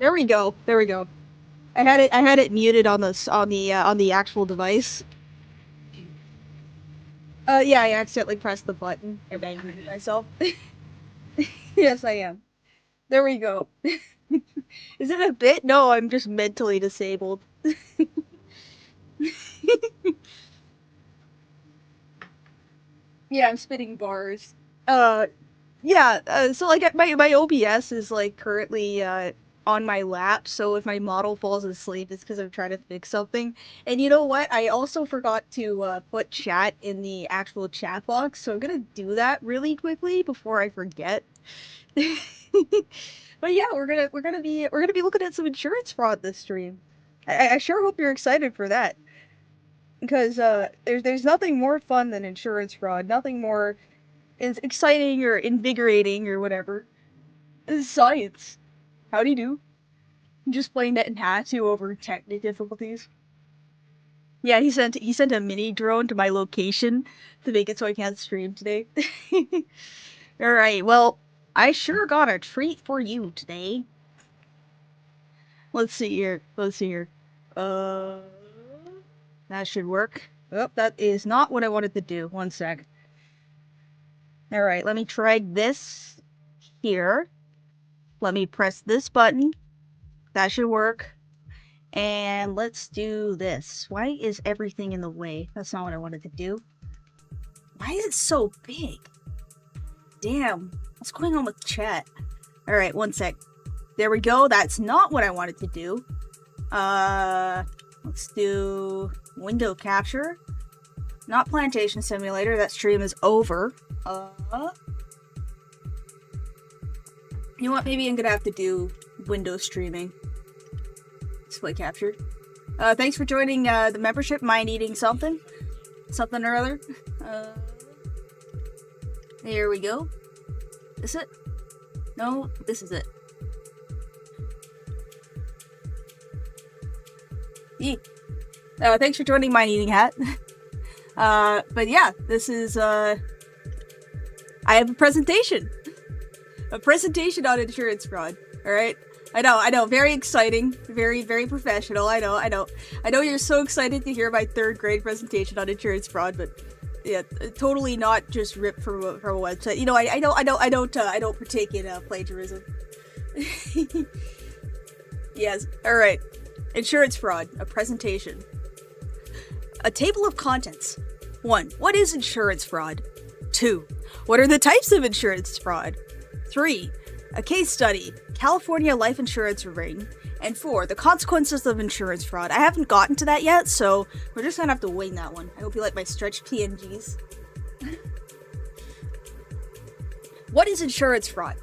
There we go. There we go. I had it muted on the actual device. Yeah, I accidentally pressed the button and I muted myself. Yes, I am. There we go. Is that a bit? No, I'm just mentally disabled. Yeah, I'm spitting bars. Uh, yeah. So like my OBS is like currently on my lap. So if my model falls asleep, it's because I'm trying to fix something. And you know what? I also forgot to put chat in the actual chat box. So I'm gonna do that really quickly before I forget. But yeah, we're gonna be looking at some insurance fraud this stream. I sure hope you're excited for that because there's nothing more fun than insurance fraud. Nothing more is exciting or invigorating or whatever. This is science. How do you do? Just playing Net and Hatsu over technical difficulties. Yeah, he sent a mini drone to my location to make it so I can't stream today. All right, well, I sure got a treat for you today. Let's see here. Let's see here. Uh, that should work. Oh, that is not what I wanted to do. One sec. All right, let me try this here. Let me press this button. That should work. And let's do this. Why is everything in the way? That's not what I wanted to do. Why is it so big? Damn. What's going on with chat? Alright, one sec. There we go. That's not what I wanted to do. Let's do window capture. Not Plantation Simulator. That stream is over. You know what? Maybe I'm gonna have to do window streaming. Display captured. Thanks for joining the membership. Mind eating something? Something or other? There we go. Is it? No, this is it. Yee. Thanks for joining Mind Eating Hat. But yeah, this is, I have a presentation. A presentation on insurance fraud. Alright? I know, very exciting, very, very professional. I know you're so excited to hear my 3rd grade presentation on insurance fraud, but yeah, totally not just ripped from a website. You know, I don't partake in plagiarism. Yes, all right. Insurance fraud, a presentation. A table of contents. 1. What is insurance fraud? 2. What are the types of insurance fraud? 3. A case study, California life insurance ring. And 4. The consequences of insurance fraud. I haven't gotten to that yet, so we're just gonna have to wing that one. I hope you like my stretched PNGs. What is insurance fraud?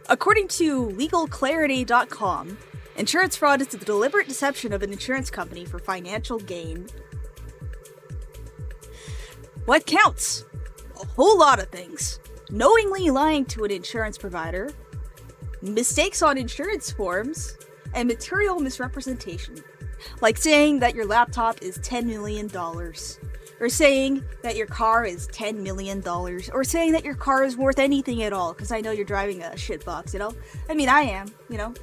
According to legalclarity.com, insurance fraud is the deliberate deception of an insurance company for financial gain. What counts? A whole lot of things. Knowingly lying to an insurance provider, mistakes on insurance forms, and material misrepresentation. Like saying that your laptop is $10 million, or saying that your car is $10 million, or saying that your car is worth anything at all, because I know you're driving a shitbox, you know? I mean, I am, you know?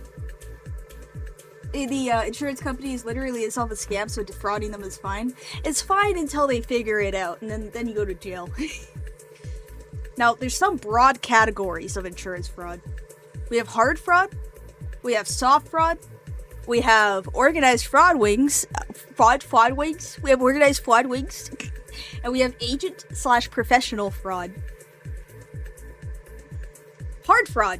The insurance company is literally itself a scam, so defrauding them is fine. It's fine until they figure it out, and then you go to jail. Now, there's some broad categories of insurance fraud. We have hard fraud, we have soft fraud, we have organized fraud wings, fraud wings, we have organized fraud wings, and we have agent/professional fraud. Hard fraud.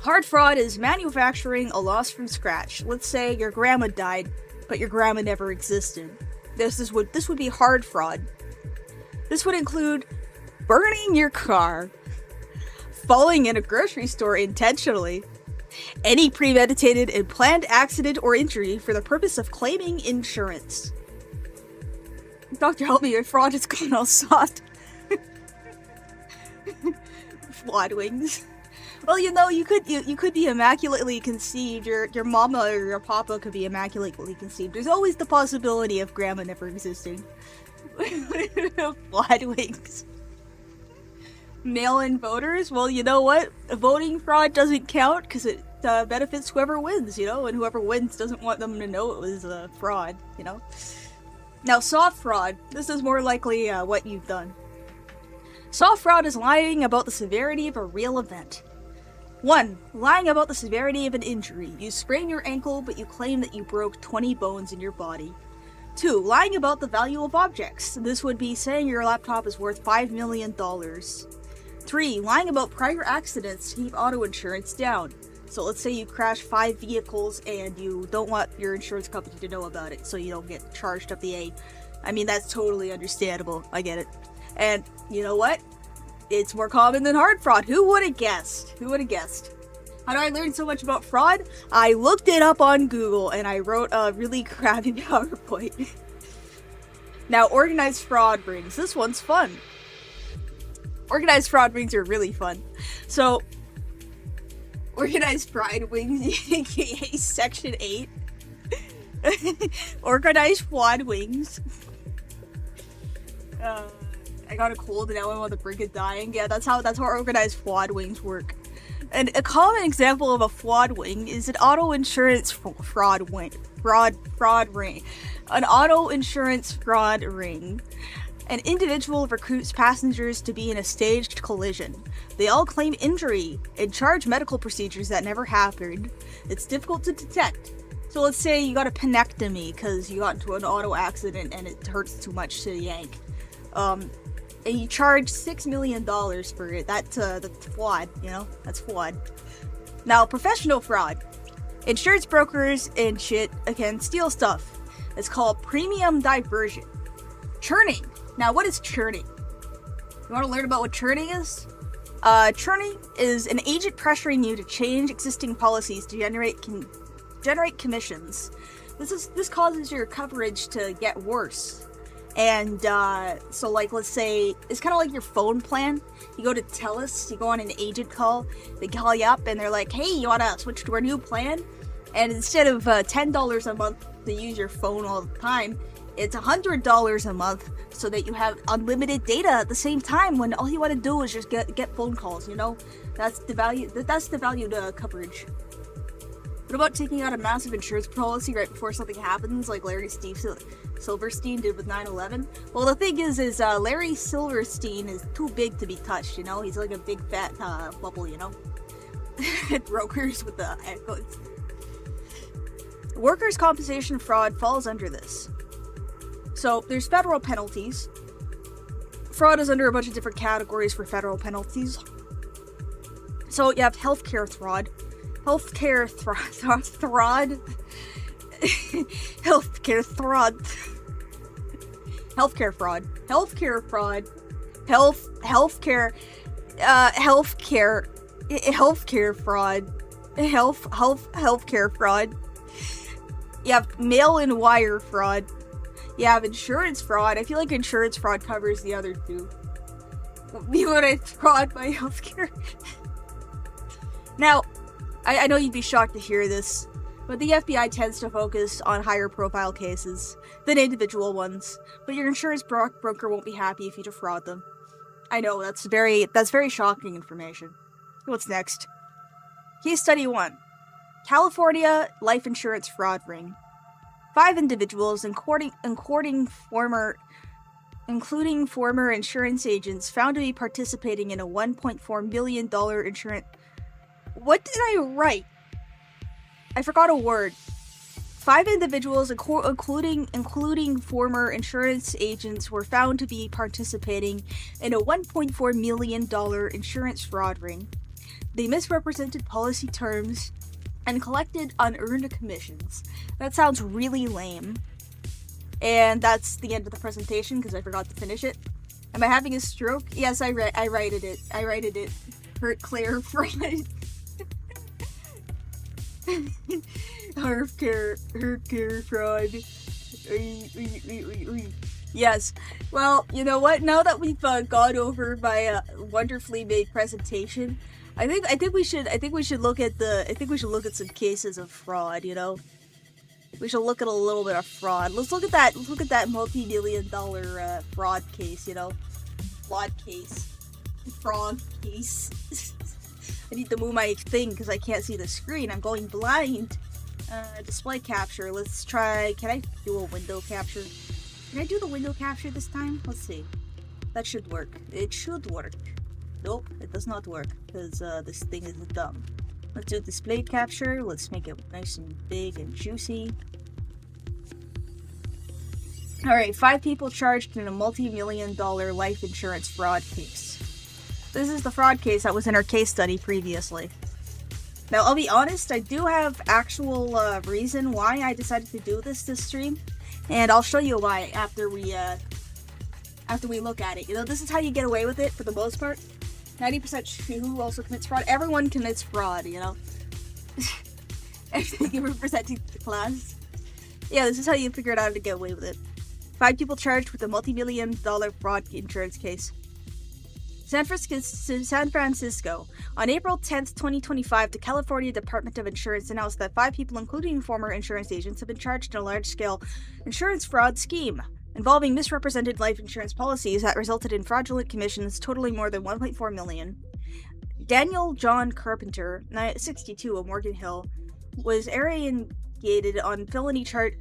Hard fraud is manufacturing a loss from scratch. Let's say your grandma died, but your grandma never existed. This would be hard fraud. This would include burning your car, falling in a grocery store intentionally, any premeditated and planned accident or injury for the purpose of claiming insurance. Doctor, help me, my fraud has gone all soft. Fraud wings. Well, you know, you could be immaculately conceived. Your mama or your papa could be immaculately conceived. There's always the possibility of grandma never existing. Fraud wings. Mail-in voters? Well, you know what? Voting fraud doesn't count because benefits whoever wins, you know, and whoever wins doesn't want them to know it was a fraud, you know. Now, soft fraud. This is more likely what you've done. Soft fraud is lying about the severity of a real event. 1. Lying about the severity of an injury. You sprain your ankle, but you claim that you broke 20 bones in your body. 2. Lying about the value of objects. This would be saying your laptop is worth $5 million. 3. Lying about prior accidents to keep auto insurance down. So let's say you crash 5 vehicles and you don't want your insurance company to know about it, so you don't get charged up the A. I mean, that's totally understandable. I get it. And you know what? It's more common than hard fraud. Who would have guessed? Who would have guessed? How did I learn so much about fraud? I looked it up on Google and I wrote a really crappy PowerPoint. Now, organized fraud rings. This one's fun. Organized fraud rings are really fun. So, organized fraud wings, aka Section 8. Organized fraud wings. I got a cold and now I'm on the brink of dying. Yeah, that's how organized fraud wings work. And a common example of a fraud wing is an auto insurance fraud ring. An auto insurance fraud ring. An individual recruits passengers to be in a staged collision. They all claim injury and charge medical procedures that never happened. It's difficult to detect. So let's say you got a penectomy because you got into an auto accident and it hurts too much to yank. And you charge $6 million for it. That's fraud, you know? That's fraud. Now, professional fraud. Insurance brokers and shit can steal stuff. It's called premium diversion. Churning. Now, what is churning? You want to learn about what churning is? Churning is an agent pressuring you to change existing policies to generate commissions. This causes your coverage to get worse. And, so like, let's say, it's kind of like your phone plan. You go to TELUS, you go on an agent call, they call you up and they're like, hey, you wanna switch to our new plan? And instead of $10 a month to use your phone all the time, it's $100 a month so that you have unlimited data at the same time when all you want to do is just get phone calls, you know? That's the value to coverage. What about taking out a massive insurance policy right before something happens, like Larry Silverstein did with 9/11? Well, the thing is Larry Silverstein is too big to be touched, you know? He's like a big fat bubble, you know? Brokers with the echoes. Workers' compensation fraud falls under this. So, there's federal penalties. Fraud is under a bunch of different categories for federal penalties. So, you have healthcare fraud. Healthcare fraud. Healthcare fraud. Healthcare fraud. Healthcare fraud. Healthcare fraud. Healthcare fraud. You have mail-in wire fraud. You have insurance fraud. I feel like insurance fraud covers the other two. You want to fraud by healthcare? Now, I know you'd be shocked to hear this, but the FBI tends to focus on higher profile cases than individual ones, but your insurance broker won't be happy if you defraud them. I know, that's very shocking information. What's next? Case study 1. California life insurance fraud ring. 5 individuals, including former insurance agents, found to be participating in a $1.4 million insurance... What did I write? I forgot a word. 5 individuals, including former insurance agents, were found to be participating in a $1.4 million insurance fraud ring. They misrepresented policy terms and collected unearned commissions. That sounds really lame. And that's the end of the presentation because I forgot to finish it. Am I having a stroke? Yes, I righted it. Hurt Claire Fried. Healthcare fraud. Yes. Well, you know what? Now that we've gone over my wonderfully made presentation, I think we should look at some cases of fraud. You know, we should look at a little bit of fraud. Let's look at that multi-million-dollar fraud case. You know, fraud case. I need to move my thing because I can't see the screen. I'm going blind. Display capture. Let's try. Can I do a window capture? Can I do the window capture this time? Let's see. That should work. It should work. Nope, it does not work because this thing is dumb. Let's do display capture. Let's make it nice and big and juicy. Alright, 5 people charged in a multi-million-dollar life insurance fraud case. This is the fraud case that was in our case study previously. Now, I'll be honest, I do have actual reason why I decided to do this stream, and I'll show you why after we look at it. You know, this is how you get away with it for the most part. 90% who also commits fraud. Everyone commits fraud, you know. Everything representing the class. Yeah, this is how you figure it out to get away with it. 5 people charged with a multi-million-dollar fraud insurance case. San Francisco. On April 10th, 2025, the California Department of Insurance announced that 5 people, including former insurance agents, have been charged in a large-scale insurance fraud scheme involving misrepresented life insurance policies that resulted in fraudulent commissions totaling more than $1.4 million. Daniel John Carpenter, 62, of Morgan Hill, was arraigned on felony charge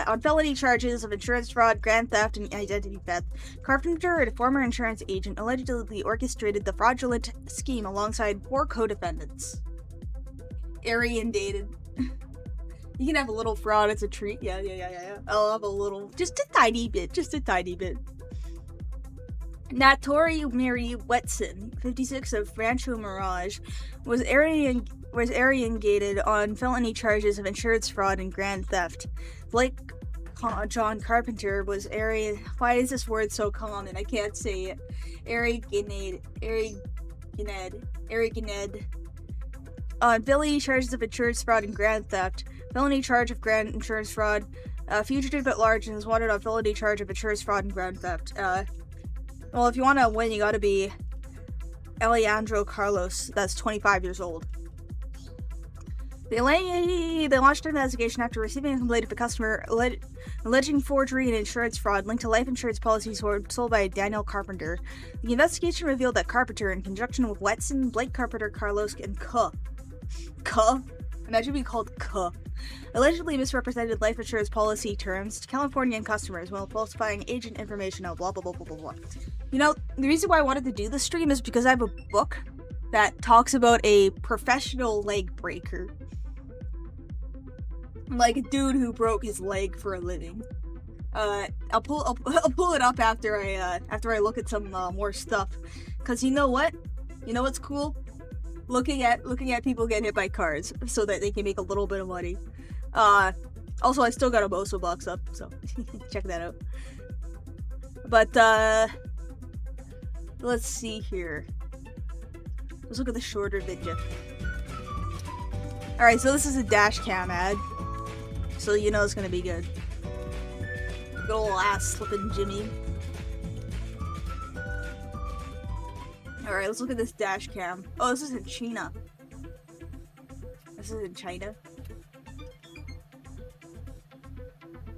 on felony charges of insurance fraud, grand theft, and identity theft. Carpenter, a former insurance agent, allegedly orchestrated the fraudulent scheme alongside 4 co-defendants. Arraigned. You can have a little fraud as a treat. Yeah. I'll have a little, just a tiny bit. Natori Mary Wetson, 56, of Rancho Mirage, was arraigned on felony charges of insurance fraud and grand theft. Blake John Carpenter was arraigned. Why is this word so common? I can't say it. Arraigned on felony charges of insurance fraud and grand theft. Felony charge of grand insurance fraud. Fugitive at large and is wanted on felony charge of insurance fraud and grand theft. Well, if you want to win, you gotta be Alejandro Carlos, that's 25 years old. They launched an investigation after receiving a complaint of a customer alleging forgery and insurance fraud linked to life insurance policies sold by Daniel Carpenter. The investigation revealed that Carpenter, in conjunction with Wetson, Blake Carpenter, Carlos, and imagine being called allegedly misrepresented life insurance policy terms to Californian customers while falsifying agent information of blah blah blah blah blah blah. You know, the reason why I wanted to do this stream is because I have a book that talks about a professional leg breaker. Like a dude who broke his leg for a living. I'll pull it up after I look at some more stuff. Cause you know what? You know what's cool? Looking at people getting hit by cars so that they can make a little bit of money. Also, I still got a Moso box up, so check that out. But let's see here. Let's look at the shorter video. Alright, so this is a dash cam ad. So you know it's gonna be good. Good ol' ass slipping Jimmy. Alright, let's look at this dash cam. Oh, this is in China. This is in China.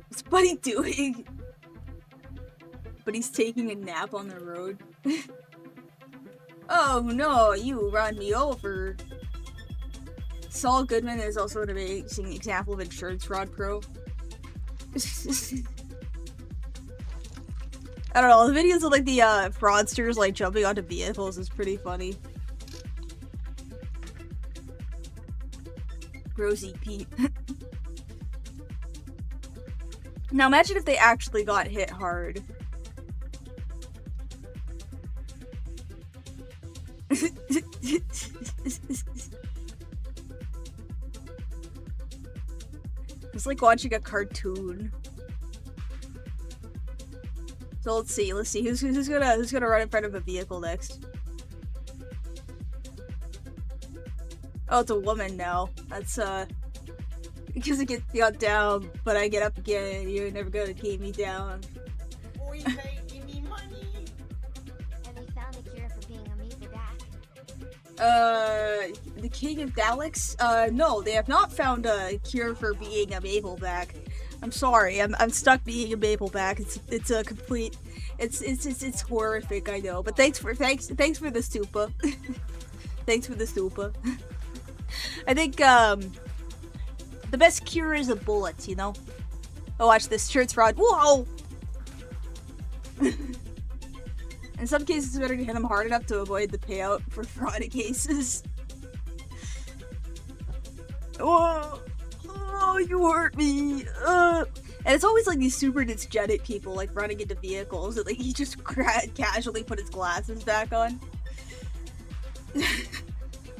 What's Buddy doing? Buddy's taking a nap on the road. Oh no, you ran me over. Saul Goodman is also an amazing example of insurance fraud pro. I don't know, the videos of like the fraudsters like jumping onto vehicles is pretty funny. Rosie Pete. Now imagine if they actually got hit hard. It's like watching a cartoon. So let's see who's gonna run in front of a vehicle next. Oh, it's a woman now. That's because I got down, but I get up again. You're never gonna keep me down. Boy, give me money. And they found a cure for being a meat for that. The King of Daleks? No, they have not found a cure for being a Mabelback. I'm sorry, I'm stuck being a Mabelback. It's a complete, it's horrific, I know. But thanks for the stupa. Thanks for the stupa. I think, the best cure is a bullet, you know? Oh, watch this, shirts fraud. Whoa! In some cases, it's better to hit them hard enough to avoid the payout for fraud cases. Oh, you hurt me. And it's always like these super dysgenic people like running into vehicles and like he just casually put his glasses back on.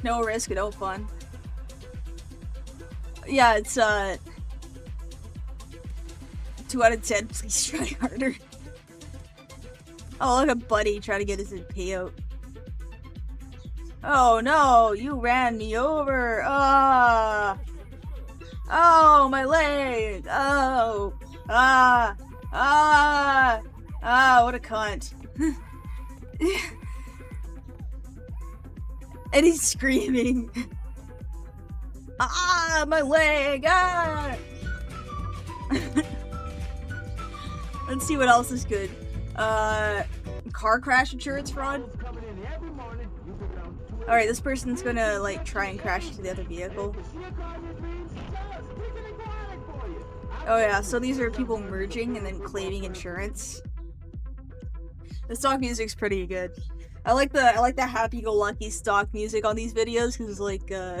No risk, no fun. Yeah, it's 2 out of 10. Please try harder. Oh, look at Buddy trying to get his payout. Oh no, you ran me over. Ah. Oh, my leg. Oh. Ah. Ah. Ah, what a cunt. And he's screaming. Ah, my leg. Ah. Let's see what else is good. Car crash insurance fraud. Alright, this person's gonna, like, try and crash into the other vehicle. Oh yeah, so these are people merging and then claiming insurance. The stock music's pretty good. I like the happy-go-lucky stock music on these videos, because it's like, yeah,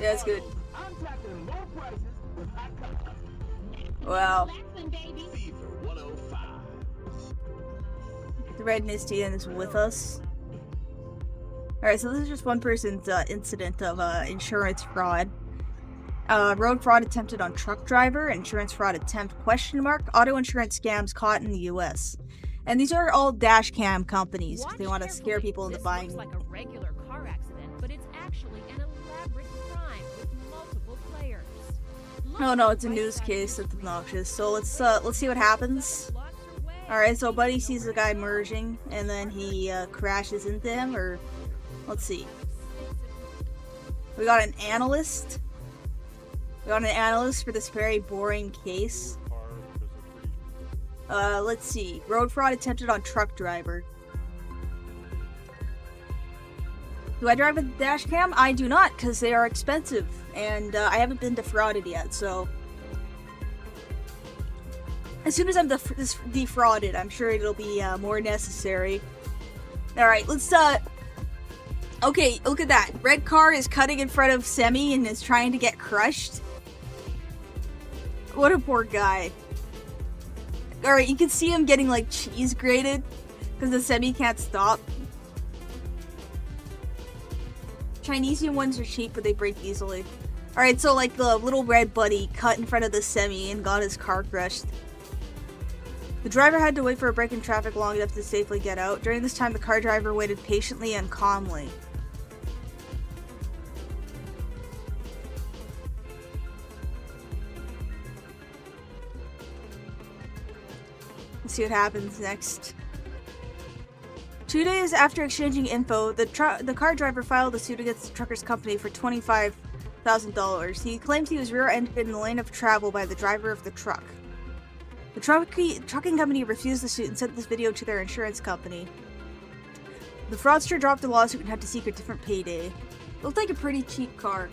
it's good. Wow. The Red Nistian is with us. Alright, so this is just one person's incident of insurance fraud. Road fraud attempted on truck driver, insurance fraud attempt ? Auto insurance scams caught in the US. And these are all dash cam companies. They want to scare people into buying. This looks like a regular car accident, but it's actually an elaborate crime with multiple players. Oh no, it's a news case. That's obnoxious. So let's see what happens. Alright, so Buddy sees a guy merging, and then he crashes into him, or let's see. We got an analyst. We got an analyst for this very boring case. Let's see. Road fraud attempted on truck driver. Do I drive a dash cam? I do not, because they are expensive, and I haven't been defrauded yet, so... As soon as I'm defrauded, I'm sure it'll be more necessary. Alright, let's, okay, look at that. Red car is cutting in front of Semi and is trying to get crushed. What a poor guy. Alright, you can see him getting, like, cheese grated, because the Semi can't stop. Chinesian ones are cheap, but they break easily. Alright, so, like, the little red buddy cut in front of the Semi and got his car crushed. The driver had to wait for a break in traffic long enough to safely get out. During this time, the car driver waited patiently and calmly. Let's see what happens next. 2 days after exchanging info, the car driver filed a suit against the trucker's company for $25,000. He claimed he was rear-ended in the lane of travel by the driver of the truck. The trucking company refused the suit and sent this video to their insurance company. The fraudster dropped the lawsuit and had to seek a different payday. It looked like a pretty cheap car.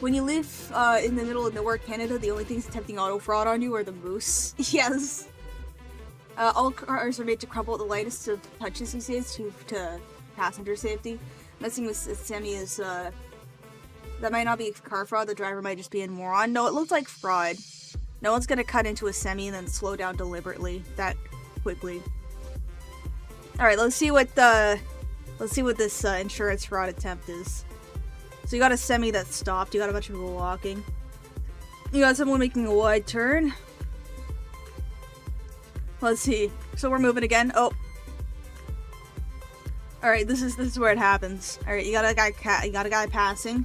When you live in the middle of nowhere, Canada, the only things attempting auto fraud on you are the moose. Yes. All cars are made to crumple at the lightest of touches these days to passenger safety. Messing with Semi is, that might not be car fraud, the driver might just be a moron. No, it looks like fraud. No one's gonna cut into a Semi and then slow down deliberately that quickly. Alright, let's see what this insurance fraud attempt is. So you got a Semi that stopped, you got a bunch of people walking. You got someone making a wide turn. Let's see. So we're moving again. Oh. Alright, this is where it happens. Alright, you got a guy passing.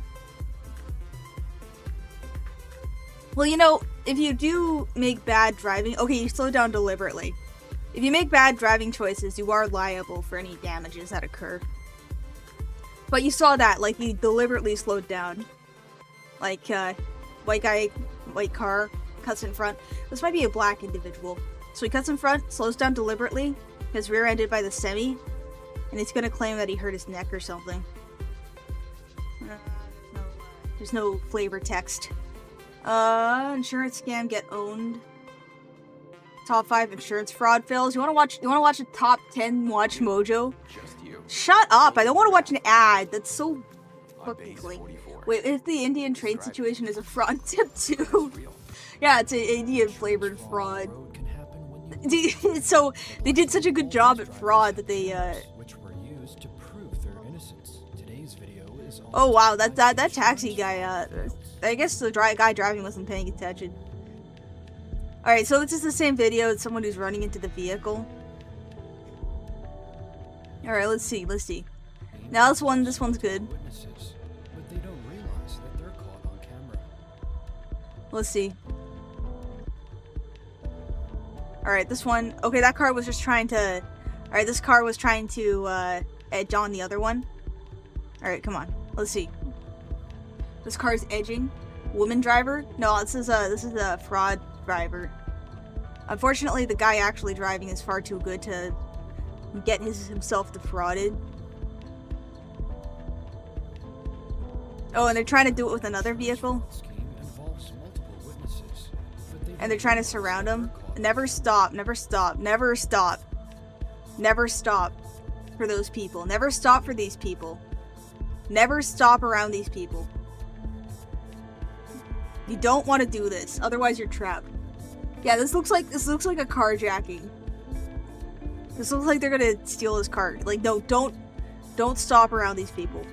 Well, you know, if you do make bad driving... Okay, you slow down deliberately. If you make bad driving choices, you are liable for any damages that occur. But you saw that, like, he deliberately slowed down. Like, white guy, white car, cuts in front. This might be a black individual. So he cuts in front, slows down deliberately, gets rear-ended by the semi, and he's gonna claim that he hurt his neck or something. There's no flavor text. Insurance scam get owned. Top 5 insurance fraud fails. You wanna watch a top 10 Watch Mojo? Just you. Shut up! I don't wanna watch an ad. That's so On fucking base lame. 44. Wait, if the Indian train Distracted. situation is a fraud tip too. Real. Yeah, it's an Indian flavored fraud. Road can happen when you So they did such a good job at fraud that they which were used to prove their innocence. Today's video is all oh wow, that taxi guy I guess the guy driving wasn't paying attention. Alright, so this is the same video as someone who's running into the vehicle. Alright, let's see. Now this one's good. witnesses, but they don't realize that they're caught on camera. Let's see. Alright, this one. Okay, that car was just trying to... Alright, this car was trying to edge on the other one. Alright, come on. Let's see. This car's edging. Woman driver? No, this is a fraud driver. Unfortunately, the guy actually driving is far too good to get himself defrauded. Oh, and they're trying to do it with another vehicle. Scheme involves multiple witnesses, but they And they're trying to surround him. Never stop, never stop, never stop. Never stop for those people. Never stop for these people. Never stop around these people. You don't want to do this, otherwise you're trapped. Yeah, this looks like a carjacking. This looks like they're gonna steal his car. Like, no, don't stop around these people.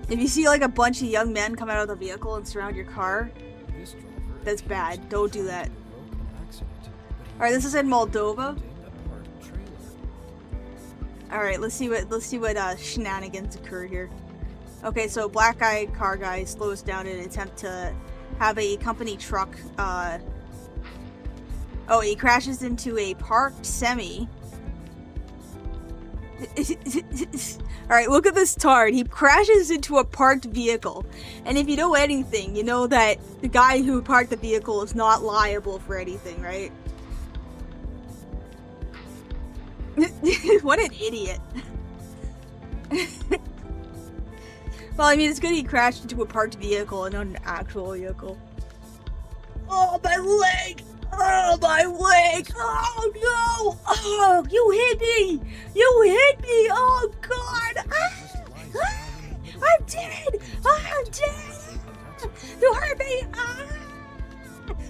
If you see like a bunch of young men come out of the vehicle and surround your car, This driver that's bad. Don't do that. provoke an accident, but he Alright, this is in Moldova. abandoned a parked trailer. Alright, let's see what shenanigans occur here. Okay, so black guy, car guy slows down in an attempt to have a company truck, oh, he crashes into a parked semi. Alright, look at this tard. He crashes into a parked vehicle. And if you know anything, you know that the guy who parked the vehicle is not liable for anything, right? What an idiot. Well, I mean, it's good he crashed into a parked vehicle and not an actual vehicle. Oh, my leg! Oh, my leg! Oh, no! Oh, you hit me! You hit me! Oh, God! I'm dead! I'm dead! You hurt me!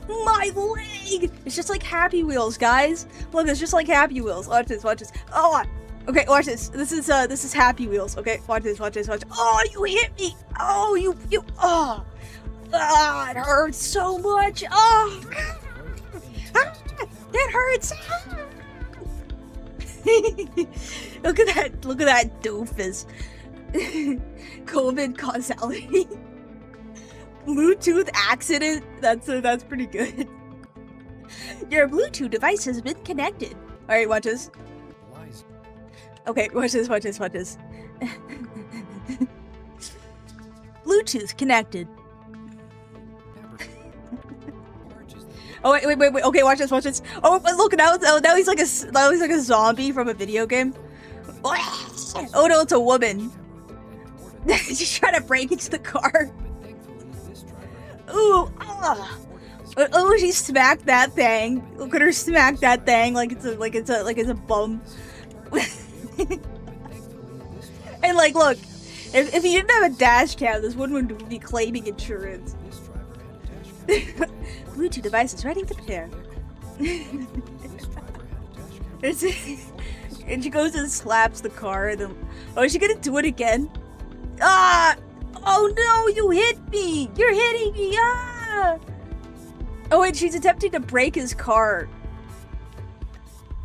My leg! It's just like Happy Wheels, guys. Look, it's just like Happy Wheels. Watch this, watch this. Oh, okay, watch this. This is Happy Wheels. Okay, watch this, watch this, watch. Oh, you hit me! Oh, oh! Ah, it hurts so much! Oh! That hurts! Look at that doofus. COVID causality. Bluetooth accident. That's pretty good. Your Bluetooth device has been connected. All right, watch this. Lies. Okay, watch this. Bluetooth connected. Oh wait. Okay, watch this. Oh, look now he's like a zombie from a video game. Oh no, it's a woman. She's trying to break into the car. Ooh, oh, she smacked that thing. Look at her smack that thing like it's a bum. And like, look, if you didn't have a dash cam, this woman would be claiming insurance. Bluetooth device is ready to pair. And she goes and slaps the car. And then, oh, is she gonna do it again? Ah! Oh no! You hit me! You're hitting me! Ah! Oh, and she's attempting to break his car.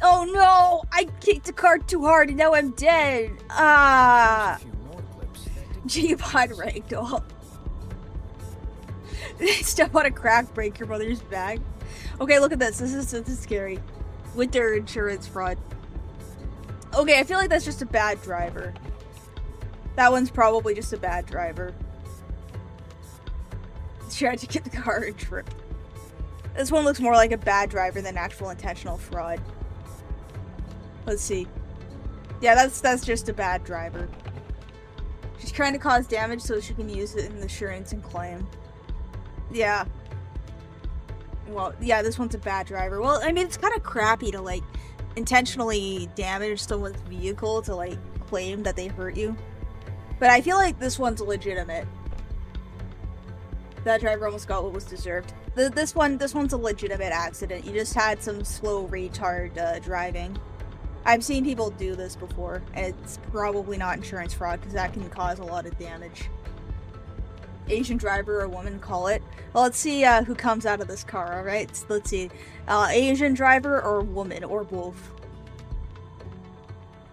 Oh no! I kicked the car too hard and now I'm dead. Ah! G-Pod ragdoll. Step on a crack, break your brother's back. Okay, look at this. This is scary. Winter insurance fraud. Okay, I feel like that's just a bad driver. That one's probably just a bad driver. Tried to get the car and trip. This one looks more like a bad driver than actual intentional fraud. Let's see. Yeah, that's just a bad driver. She's trying to cause damage so she can use it in insurance and claim. Yeah. Well, yeah, this one's a bad driver. Well, I mean, it's kind of crappy to, like, intentionally damage someone's vehicle to, like, claim that they hurt you. But I feel like this one's legitimate. That driver almost got what was deserved. This one's a legitimate accident. You just had some slow retard driving. I've seen people do this before, and it's probably not insurance fraud because that can cause a lot of damage. Asian driver or woman, call it. Well, let's see who comes out of this car, alright? Let's see. Asian driver or woman, or both.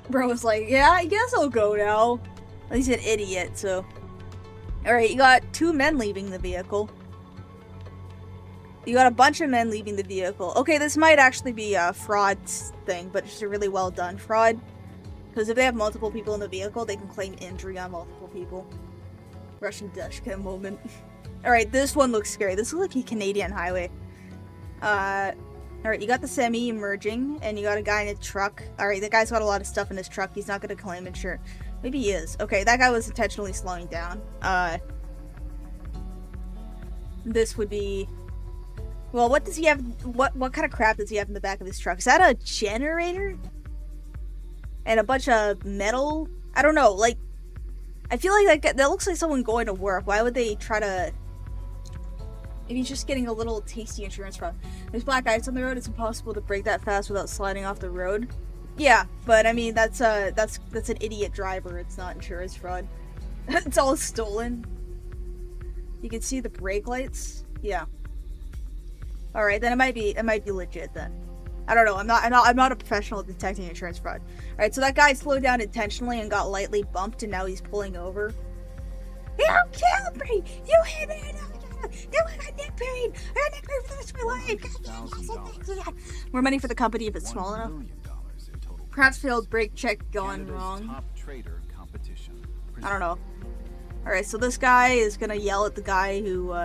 Bro was like, yeah, I guess I'll go now. He's an idiot, so. Alright, you got 2 men leaving the vehicle. You got a bunch of men leaving the vehicle. Okay, this might actually be a fraud thing, but it's a really well done fraud. Because if they have multiple people in the vehicle, they can claim injury on multiple people. Russian dashcam moment. Alright, this one looks scary. This looks like a Canadian highway. Alright, you got the semi emerging, and you got a guy in a truck. Alright, that guy's got a lot of stuff in his truck. He's not going to claim insurance. Maybe he is. Okay, that guy was intentionally slowing down. This would be... Well, what does he have? What kind of crap does he have in the back of his truck? Is that a generator? And a bunch of metal? I don't know. Like, I feel like that looks like someone going to work. Why would they try to? Maybe he's just getting a little tasty insurance fraud. There's black ice on the road. It's impossible to brake that fast without sliding off the road. Yeah, but I mean that's an idiot driver. It's not insurance fraud. It's all stolen. You can see the brake lights. Yeah. All right, then it might be legit then. I don't know. I'm not a professional at detecting insurance fraud. All right, so that guy slowed down intentionally and got lightly bumped, and now he's pulling over. You killed me! You hit me! You got neck pain! I got neck pain for the rest of my life! More money for the company if it's small enough. Perhaps failed brake check gone wrong. I don't know. All right, so this guy is gonna yell at the guy who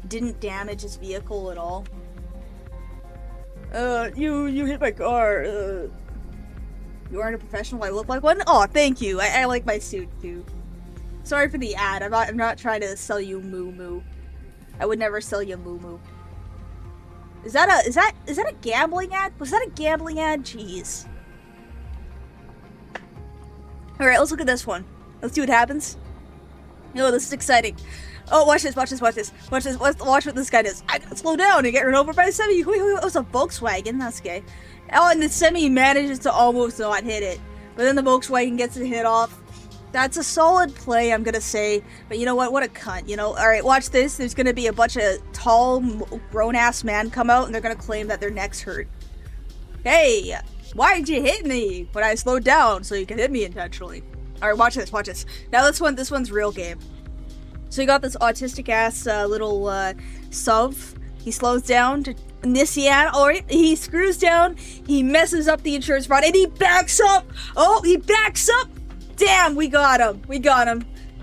didn't damage his vehicle at all. You hit my car. You aren't a professional. I look like one. Oh, thank you. I like my suit too. Sorry for the ad. I'm not trying to sell you moo moo. I would never sell you moo moo. Is that a gambling ad? Was that a gambling ad? Jeez. All right, let's look at this one. Let's see what happens. Oh, this is exciting. Oh, watch this. Watch what this guy does. I gotta slow down and get run over by a semi. Oh, it's a Volkswagen. That's gay. Oh, and the semi manages to almost not hit it. But then the Volkswagen gets the hit off. That's a solid play, I'm gonna say. But you know what? What a cunt, you know? Alright, watch this. There's gonna be a bunch of tall, grown-ass men come out, and they're gonna claim that their necks hurt. Hey, why'd you hit me when I slowed down so you can hit me intentionally? Alright, watch this. Now this one's real game. So you got this autistic-ass little SUV. He slows down to Nissan, or he screws down, he messes up the insurance fraud, and he backs up! Oh, he backs up! Damn, we got him.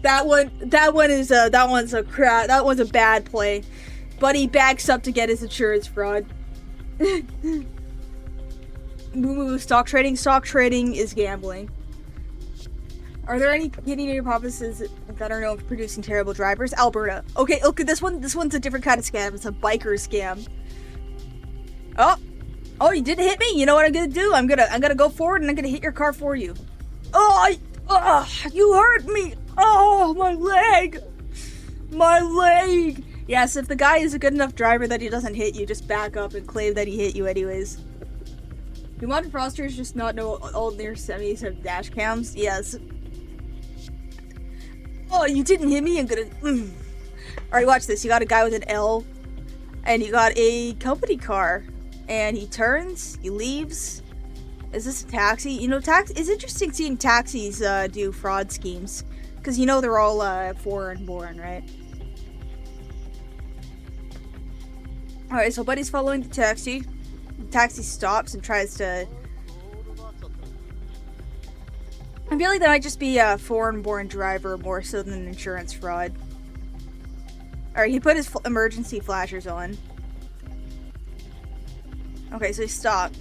That one's a bad play. But he backs up to get his insurance fraud. Stock trading is gambling. Are there any Canadian provinces that are known for producing terrible drivers? Alberta. Okay, this one's a different kind of scam. It's a biker scam. Oh, you didn't hit me? You know what I'm gonna do? I'm gonna go forward and I'm gonna hit your car for you. Oh, you hurt me! Oh, my leg! Yes, if the guy is a good enough driver that he doesn't hit you, just back up and claim that he hit you anyways. Do modern fraudsters just not know all their semis have dash cams? Yes. Oh, you didn't hit me? I'm gonna... Alright, watch this. You got a guy with an L, and you got a company car, and he turns, he leaves. Is this a taxi? You know, it's interesting seeing taxis do fraud schemes. Because you know they're all foreign born, right? Alright, so Buddy's following the taxi. The taxi stops and tries to... I feel like that might just be a foreign-born driver more so than an insurance fraud. Alright, he put his emergency flashers on. Okay, so he stopped.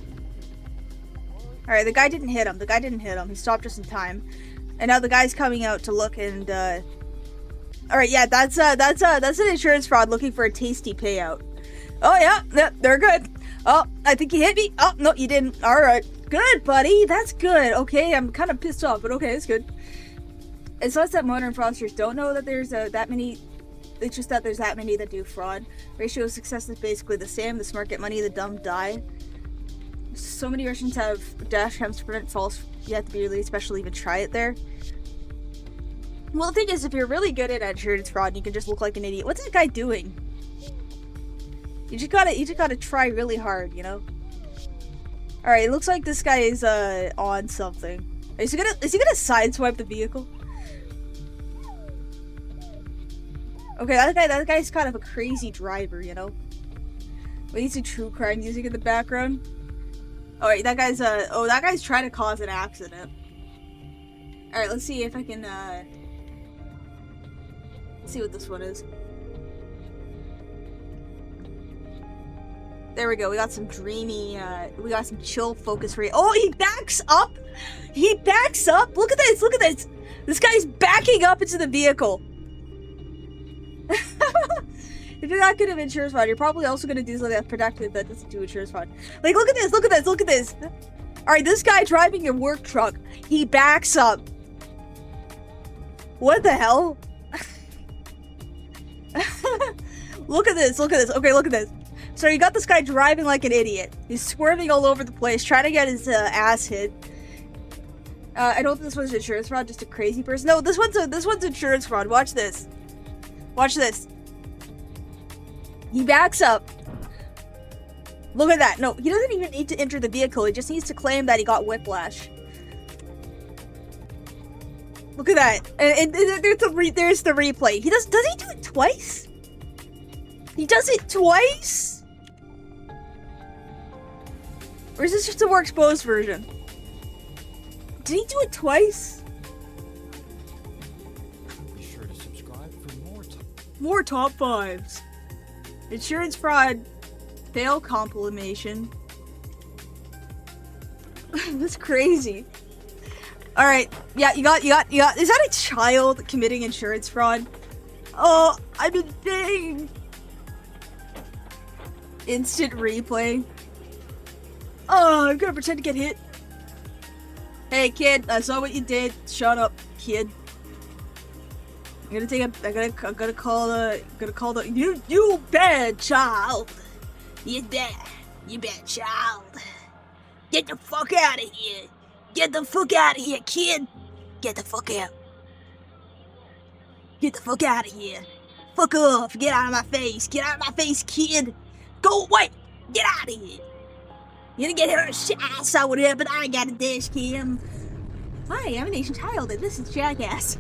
Alright, the guy didn't hit him. He stopped just in time. And now the guy's coming out to look and, Alright, yeah, that's an insurance fraud looking for a tasty payout. Oh, yeah, they're good. Oh, I think you hit me. Oh, no, you didn't. Alright. Good, buddy. That's good. Okay, I'm kind of pissed off, but okay, it's good. It's less that modern fraudsters don't know that there's that many. It's just that there's that many that do fraud. Ratio of success is basically the same. The smart get money, the dumb die. So many Russians have dash cams to prevent false. You have to be really special to even try it there. Well, the thing is, if you're really good at insurance fraud, you can just look like an idiot. What's that guy doing? You just gotta try really hard, you know? Alright, it looks like this guy is, on something. Is he gonna sideswipe the vehicle? Okay, that guy's kind of a crazy driver, you know? We need some true crime music in the background. Alright, that guy's trying to cause an accident. Alright, let's see if I can, let's see what this one is. There we go. We got some dreamy, we got some chill focus rate. Oh, he backs up! He backs up! Look at this! Look at this! This guy's backing up into the vehicle. If you're not good at insurance fraud, you're probably also going to do something that's productive that doesn't do insurance fraud. Like, look at this! Look at this! Look at this! Alright, this guy driving your work truck, he backs up. What the hell? Look at this! Look at this! Okay, look at this. So you got this guy driving like an idiot. He's swerving all over the place, trying to get his ass hit. I don't think this one's insurance fraud, just a crazy person. No, this one's insurance fraud. Watch this. Watch this. He backs up. Look at that. No, he doesn't even need to enter the vehicle. He just needs to claim that he got whiplash. Look at that. And there's the replay. Does he do it twice? He does it twice? Or is this just a more exposed version? Did he do it twice? Be sure to subscribe for more top fives. Insurance fraud. Fail compilation. That's crazy. Alright. Yeah, you got. Is that a child committing insurance fraud? Oh, I'm in pain. Instant replay. Oh, I'm gonna pretend to get hit. Hey, kid, I saw what you did. Shut up, kid. I'm gonna call the you bad child. You bad child. Get the fuck out of here. Get the fuck out of here, kid. Get the fuck out. Get the fuck out of here. Fuck off. Get out of my face. Get out of my face, kid. Go away! Get out of here! You're gonna get hurt. I saw what happened. I got a dash cam. Hi, I'm an Asian child, and this is Jackass.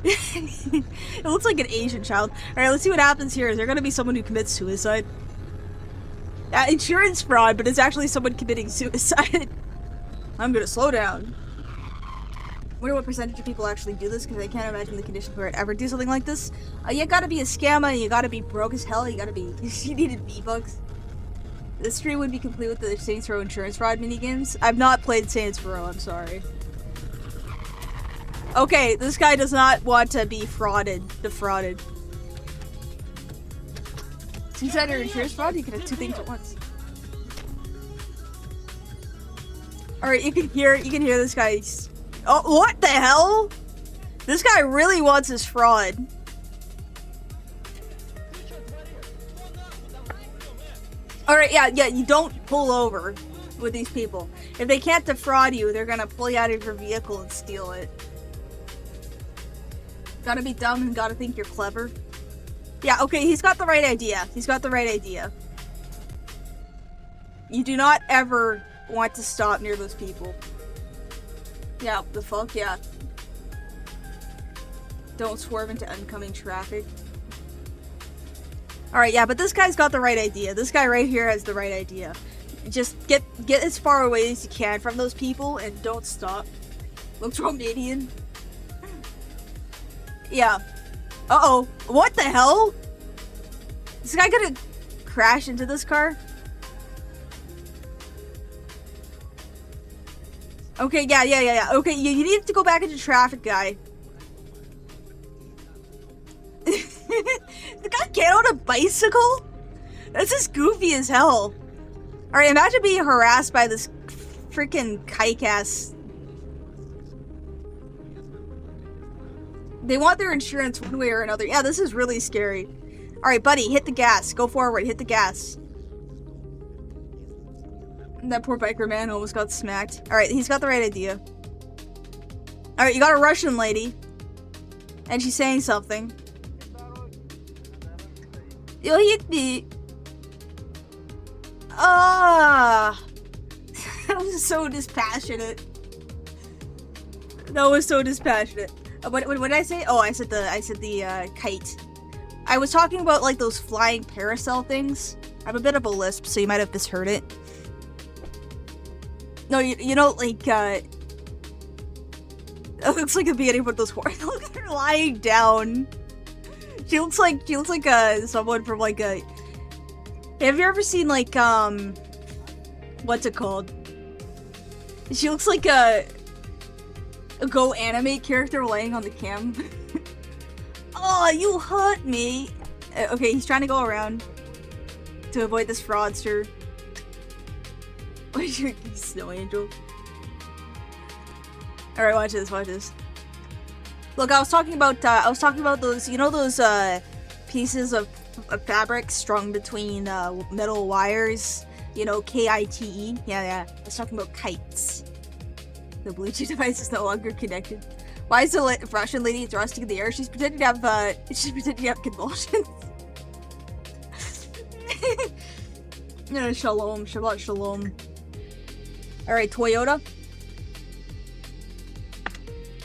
It looks like an Asian child. Alright, let's see what happens here. Is there gonna be someone who commits suicide? Insurance fraud, but it's actually someone committing suicide. I'm gonna slow down. I wonder what percentage of people actually do this, because I can't imagine the conditions where I'd ever do something like this. You gotta be a scammer, you gotta be broke as hell, you needed V-Bucks. This stream would be complete with the Saints Row insurance fraud minigames. I've not played Saints Row, I'm sorry. Okay, this guy does not want to be defrauded. Since that are insurance fraud, you can have two things at once. Alright, you can hear this guy's... Oh, what the hell? This guy really wants his fraud. Alright, yeah, you don't pull over with these people. If they can't defraud you, they're gonna pull you out of your vehicle and steal it. Gotta be dumb and gotta think you're clever. Yeah, okay, he's got the right idea. You do not ever want to stop near those people. Yeah, the fuck, yeah. Don't swerve into oncoming traffic. Alright, yeah, but this guy's got the right idea. This guy right here has the right idea. Just get as far away as you can from those people and don't stop. Looks Romanian. Yeah. Uh-oh. What the hell? Is this guy gonna crash into this car? Okay, yeah. Okay, you need to go back into traffic, guy. The guy get on a bicycle? That's just goofy as hell. Alright, imagine being harassed by this freaking kike-ass. They want their insurance one way or another. Yeah, this is really scary. Alright, buddy, hit the gas. Go forward, hit the gas. That poor biker man almost got smacked. Alright, he's got the right idea. Alright, you got a Russian lady. And she's saying something. You hit me. Ah. That was so dispassionate. That was so dispassionate. What did I say? Oh, I said the kite. I was talking about like those flying parasol things. I have a bit of a lisp, so you might have misheard it. No, you know, like it looks like the beginning of those horror. Look at her lying down. She looks like someone from like a. Have you ever seen like what's it called? She looks like a Go Animate character laying on the cam. Oh, you hurt me. Okay, he's trying to go around to avoid this fraudster. What is your snow angel? Alright, watch this. Look, I was talking about those, you know, those pieces of fabric strung between metal wires, you know, KITE. Yeah. I was talking about kites. The Bluetooth device is no longer connected. Why is the Russian lady thrusting in the air? She's pretending to have convulsions. Yeah, shalom, Shabbat shalom. Alright, Toyota.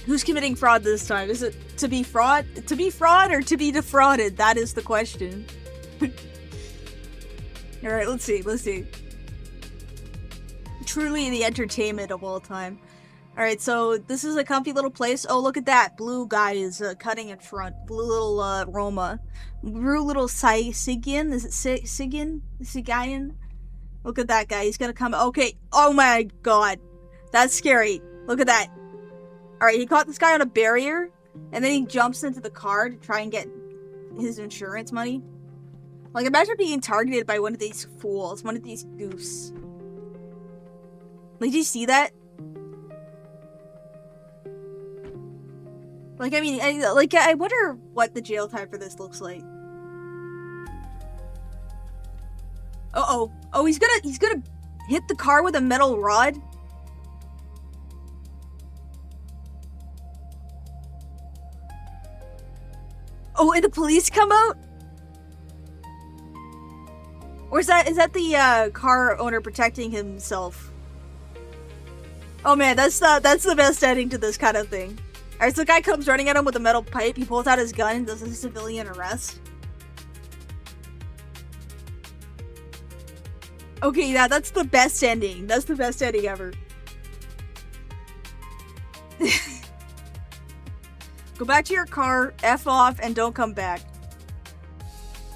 Who's committing fraud this time? Is it to be fraud or to be defrauded? That is the question. Alright, let's see. Truly the entertainment of all time. Alright, so this is a comfy little place. Oh, look at that. Blue guy is cutting in front. Blue little Roma. Blue little Sigian. Is it Sigian? Sigian? Look at that guy. He's gonna come. Okay. Oh my god. That's scary. Look at that. Alright, he caught this guy on a barrier. And then he jumps into the car to try and get his insurance money. Like, imagine being targeted by one of these fools. One of these goofs. Like, did you see that? Like, I mean, I wonder what the jail time for this looks like. Uh-oh. Oh, he's gonna hit the car with a metal rod? Oh, and the police come out? Or is that the car owner protecting himself? Oh man, that's the best ending to this kind of thing. Alright, so the guy comes running at him with a metal pipe, he pulls out his gun and does a civilian arrest. Okay, yeah, that's the best ending. That's the best ending ever. Go back to your car, F off, and don't come back.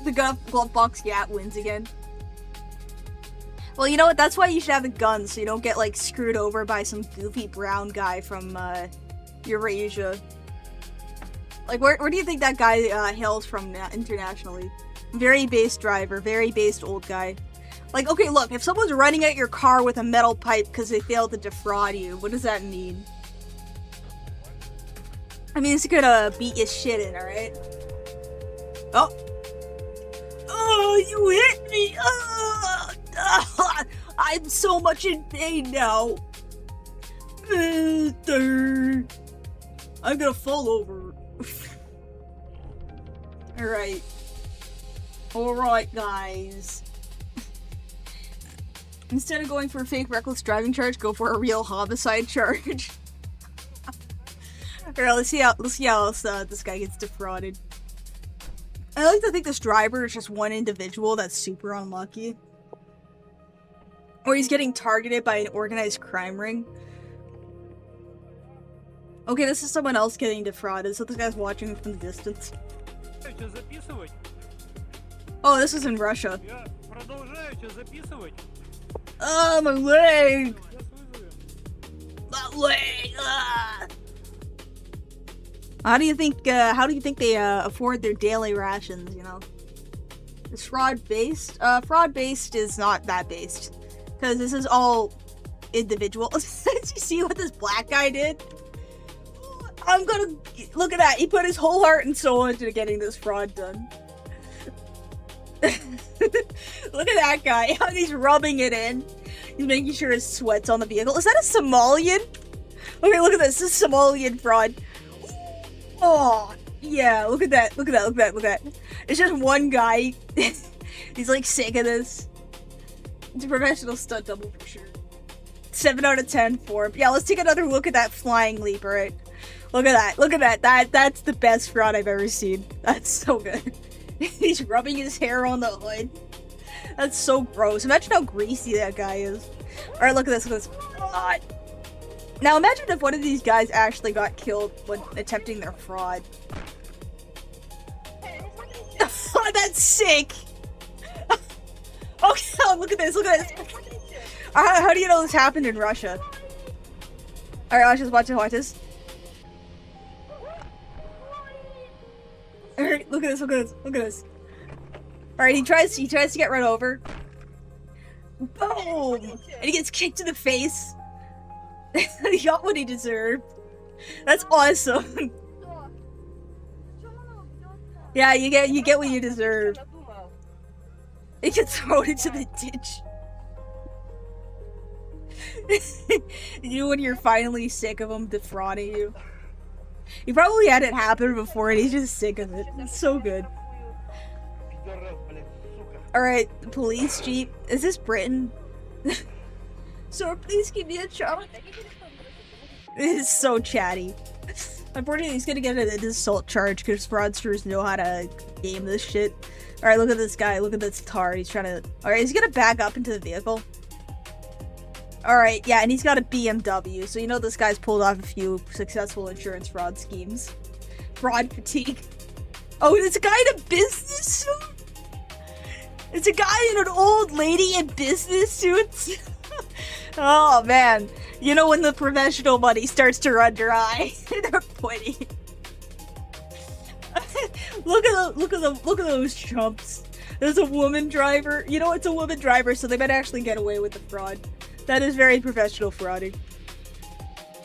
The glove box Gat wins again. Well, you know what? That's why you should have a gun, so you don't get, like, screwed over by some goofy brown guy from, Eurasia. Like, where do you think that guy, hails from internationally? Very based driver, very based old guy. Like, okay, look, if someone's running at your car with a metal pipe because they failed to defraud you, what does that mean? I mean, it's gonna beat your shit in, alright? Oh! Oh, you hit me! I'm so much in pain now! I'm gonna fall over. Alright. Alright, guys. Instead of going for a fake reckless driving charge, go for a real homicide charge. Alright, let's see how else this guy gets defrauded. I like to think this driver is just one individual that's super unlucky. Or he's getting targeted by an organized crime ring. Okay, this is someone else getting defrauded, so this guy's watching from the distance. Oh, this is in Russia. Oh, my leg! My leg! Ah! How do you think they afford their daily rations, you know? Is fraud based? Fraud based is not that based. Because this is all individual. Did you see what this black guy did? I'm gonna... Look at that. He put his whole heart and soul into getting this fraud done. Look at that guy. How he's rubbing it in. He's making sure his sweat's on the vehicle. Is that a Somalian? Okay, look at this. This is Somalian fraud. Oh, yeah. Look at that. Look at that. Look at that. Look at that. It's just one guy. He's like sick of this. It's a professional stunt double for sure. 7 out of 10 for him. Yeah, let's take another look at that flying leap, alright? Look at that. Look at that. That's the best fraud I've ever seen. That's so good. He's rubbing his hair on the hood. That's so gross. Imagine how greasy that guy is. Alright, look at this. Look at this. God. Now imagine if one of these guys actually got killed when attempting their fraud. Oh, that's sick! Okay, oh, look at this, look at this! How do you know this happened in Russia? Alright, watch this. Alright, look at this. Alright, he tries to get run over. Boom! And he gets kicked in the face. He got what he deserved. That's awesome. Yeah, you get what you deserve. He gets thrown into the ditch. You when you're finally sick of him defrauding you. He probably had it happen before and he's just sick of it. It's so good. Alright, the police jeep. Is this Britain? Sir, please give me a shot. This is so chatty. Unfortunately, he's gonna get an assault charge because fraudsters know how to game this shit. Alright, look at this guy. Look at this tar. He's trying to... Alright, he's gonna back up into the vehicle. Alright, yeah, and he's got a BMW, so you know this guy's pulled off a few successful insurance fraud schemes. Fraud fatigue. Oh, it's a guy in a business suit? It's a guy and an old lady in business suits? Oh, man. You know when the professional money starts to run dry. They're pointing. Look at those chumps. There's a woman driver. You know it's a woman driver, so they might actually get away with the fraud. That is very professional frauding.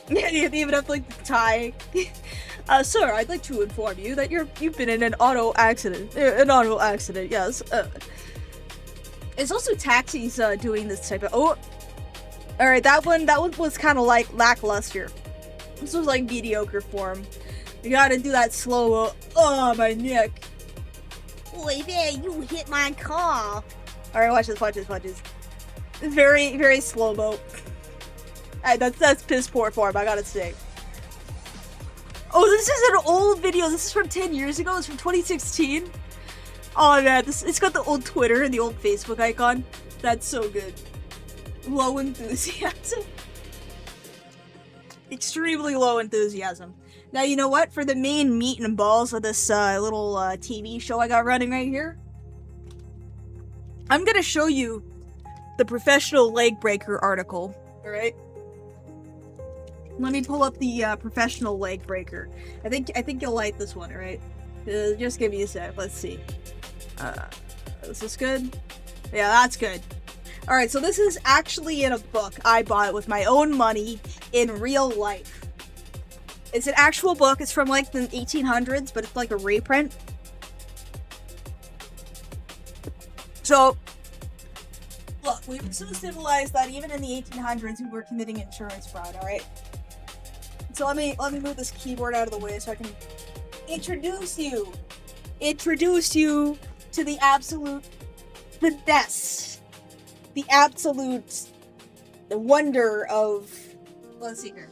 Yeah, you even have like the tie. Sir, I'd like to inform you that you've been in an auto accident. Yes. It's also taxis doing this type of. Oh, all right. That one was kind of like lackluster. This was like mediocre form. You gotta do that slow. Oh, my neck. Boy, man, you hit my car. All right, watch this. Very, very slow-mo. That's piss poor form, I gotta say. Oh, this is an old video. This is from 10 years ago. It's from 2016. Oh, man. It's got the old Twitter and the old Facebook icon. That's so good. Low enthusiasm. Extremely low enthusiasm. Now, you know what? For the main meat and balls of this little TV show I got running right here, I'm gonna show you the professional leg breaker article. Alright? Let me pull up the professional leg breaker. I think you'll like this one, alright? Just give me a sec. Let's see. Is this good? Yeah, that's good. Alright, so this is actually in a book. I bought it with my own money in real life. It's an actual book. It's from like the 1800s, but it's like a reprint. So, look, we were so civilized that even in the 1800s we were committing insurance fraud, alright? So let me move this keyboard out of the way so I can introduce you to the absolute finesse, the absolute wonder of, let's see here.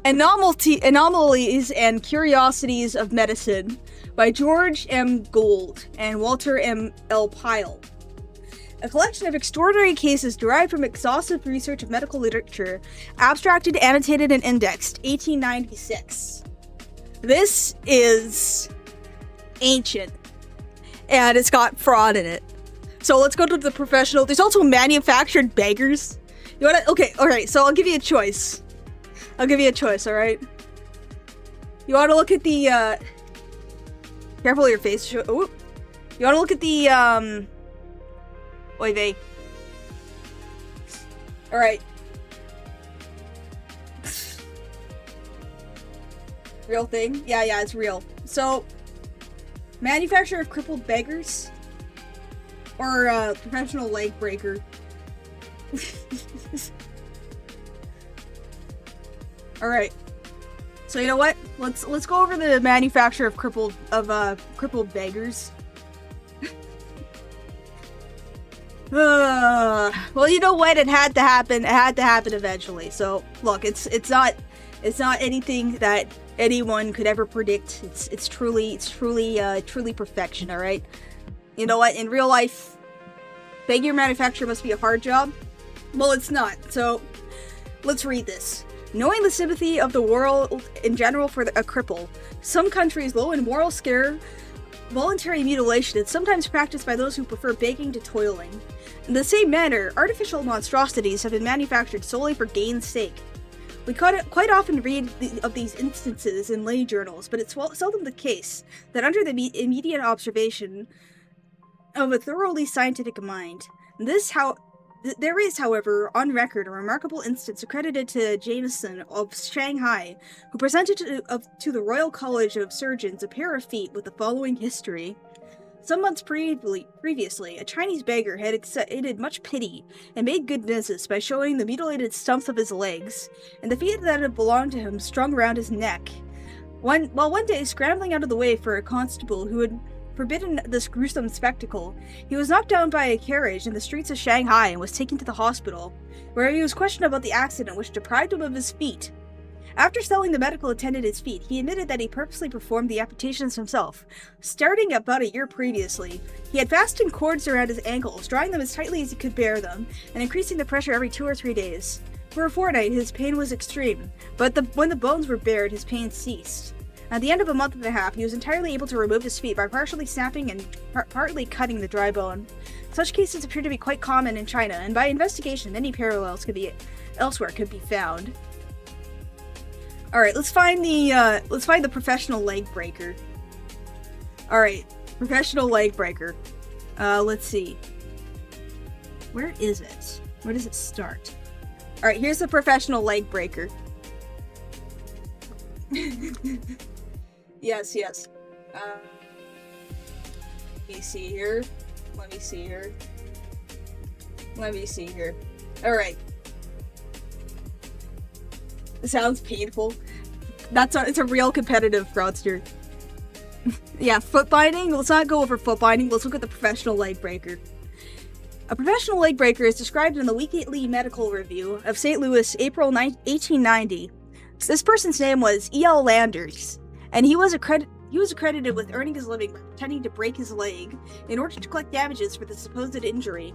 Anomalies and Curiosities of Medicine by George M. Gould and Walter M. L. Pyle. A collection of extraordinary cases derived from exhaustive research of medical literature, abstracted, annotated, and indexed, 1896. This is ancient, and it's got fraud in it. So let's go to the professional. There's also manufactured beggars. You wanna? Okay, alright, so I'll give you a choice. Alright? You wanna look at the, careful of your face. Ooh. You wanna look at the, Oy vey. Alright. Real thing? Yeah, it's real. So, manufacturer of crippled beggars? Or, professional leg breaker? Alright. So you know what? Let's go over the manufacturer of crippled beggars. Well, you know what? It had to happen. It had to happen eventually. So look, it's not anything that anyone could ever predict. It's truly perfection. All right. You know what? In real life, beggar manufacturer must be a hard job. Well, it's not. So let's read this. Knowing the sympathy of the world in general for a cripple, some countries low in moral scare, voluntary mutilation is sometimes practiced by those who prefer begging to toiling. In the same manner, artificial monstrosities have been manufactured solely for gain's sake. We quite often read of these instances in lay journals, but it's seldom the case that under the immediate observation of a thoroughly scientific mind, there is, however, on record a remarkable instance accredited to Jameson of Shanghai, who presented to the Royal College of Surgeons a pair of feet with the following history. Some months previously, a Chinese beggar had excited much pity and made good business by showing the mutilated stumps of his legs, and the feet that had belonged to him strung around his neck. One day, scrambling out of the way for a constable who had forbidden this gruesome spectacle, he was knocked down by a carriage in the streets of Shanghai and was taken to the hospital, where he was questioned about the accident which deprived him of his feet. After telling the medical attendant his feet, he admitted that he purposely performed the amputations himself. Starting about a year previously, he had fastened cords around his ankles, drawing them as tightly as he could bear them, and increasing the pressure every 2 or 3 days. For a fortnight, his pain was extreme, but when the bones were bared, his pain ceased. At the end of a month and a half, he was entirely able to remove his feet by partially snapping and partly cutting the dry bone. Such cases appear to be quite common in China, and by investigation, many parallels elsewhere could be found. All right, let's find the professional leg breaker. All right, professional leg breaker. Let's see. Where is it? Where does it start? All right, here's the professional leg breaker. Yes. Let me see here. Alright. It sounds painful. It's a real competitive fraudster. Yeah, foot binding. Let's not go over foot binding. Let's look at the professional leg breaker. A professional leg breaker is described in the Weekly Medical Review of St. Louis, April 1890. This person's name was E.L. Landers, and he was accredited with earning his living by pretending to break his leg in order to collect damages for the supposed injury.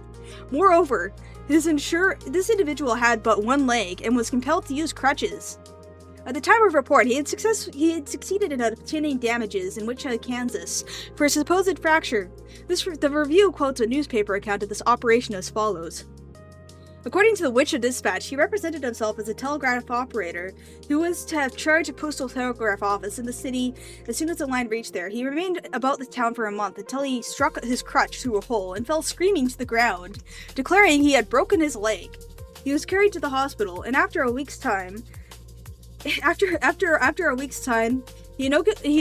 Moreover, this individual had but one leg and was compelled to use crutches. At the time of report, he had succeeded in obtaining damages in Wichita, Kansas, for a supposed fracture. The review quotes a newspaper account of this operation as follows. According to the Wichita Dispatch, he represented himself as a telegraph operator who was to have charge of postal telegraph office in the city as soon as the line reached there. He remained about the town for a month until he struck his crutch through a hole and fell screaming to the ground, declaring he had broken his leg. He was carried to the hospital, and after a week's time, he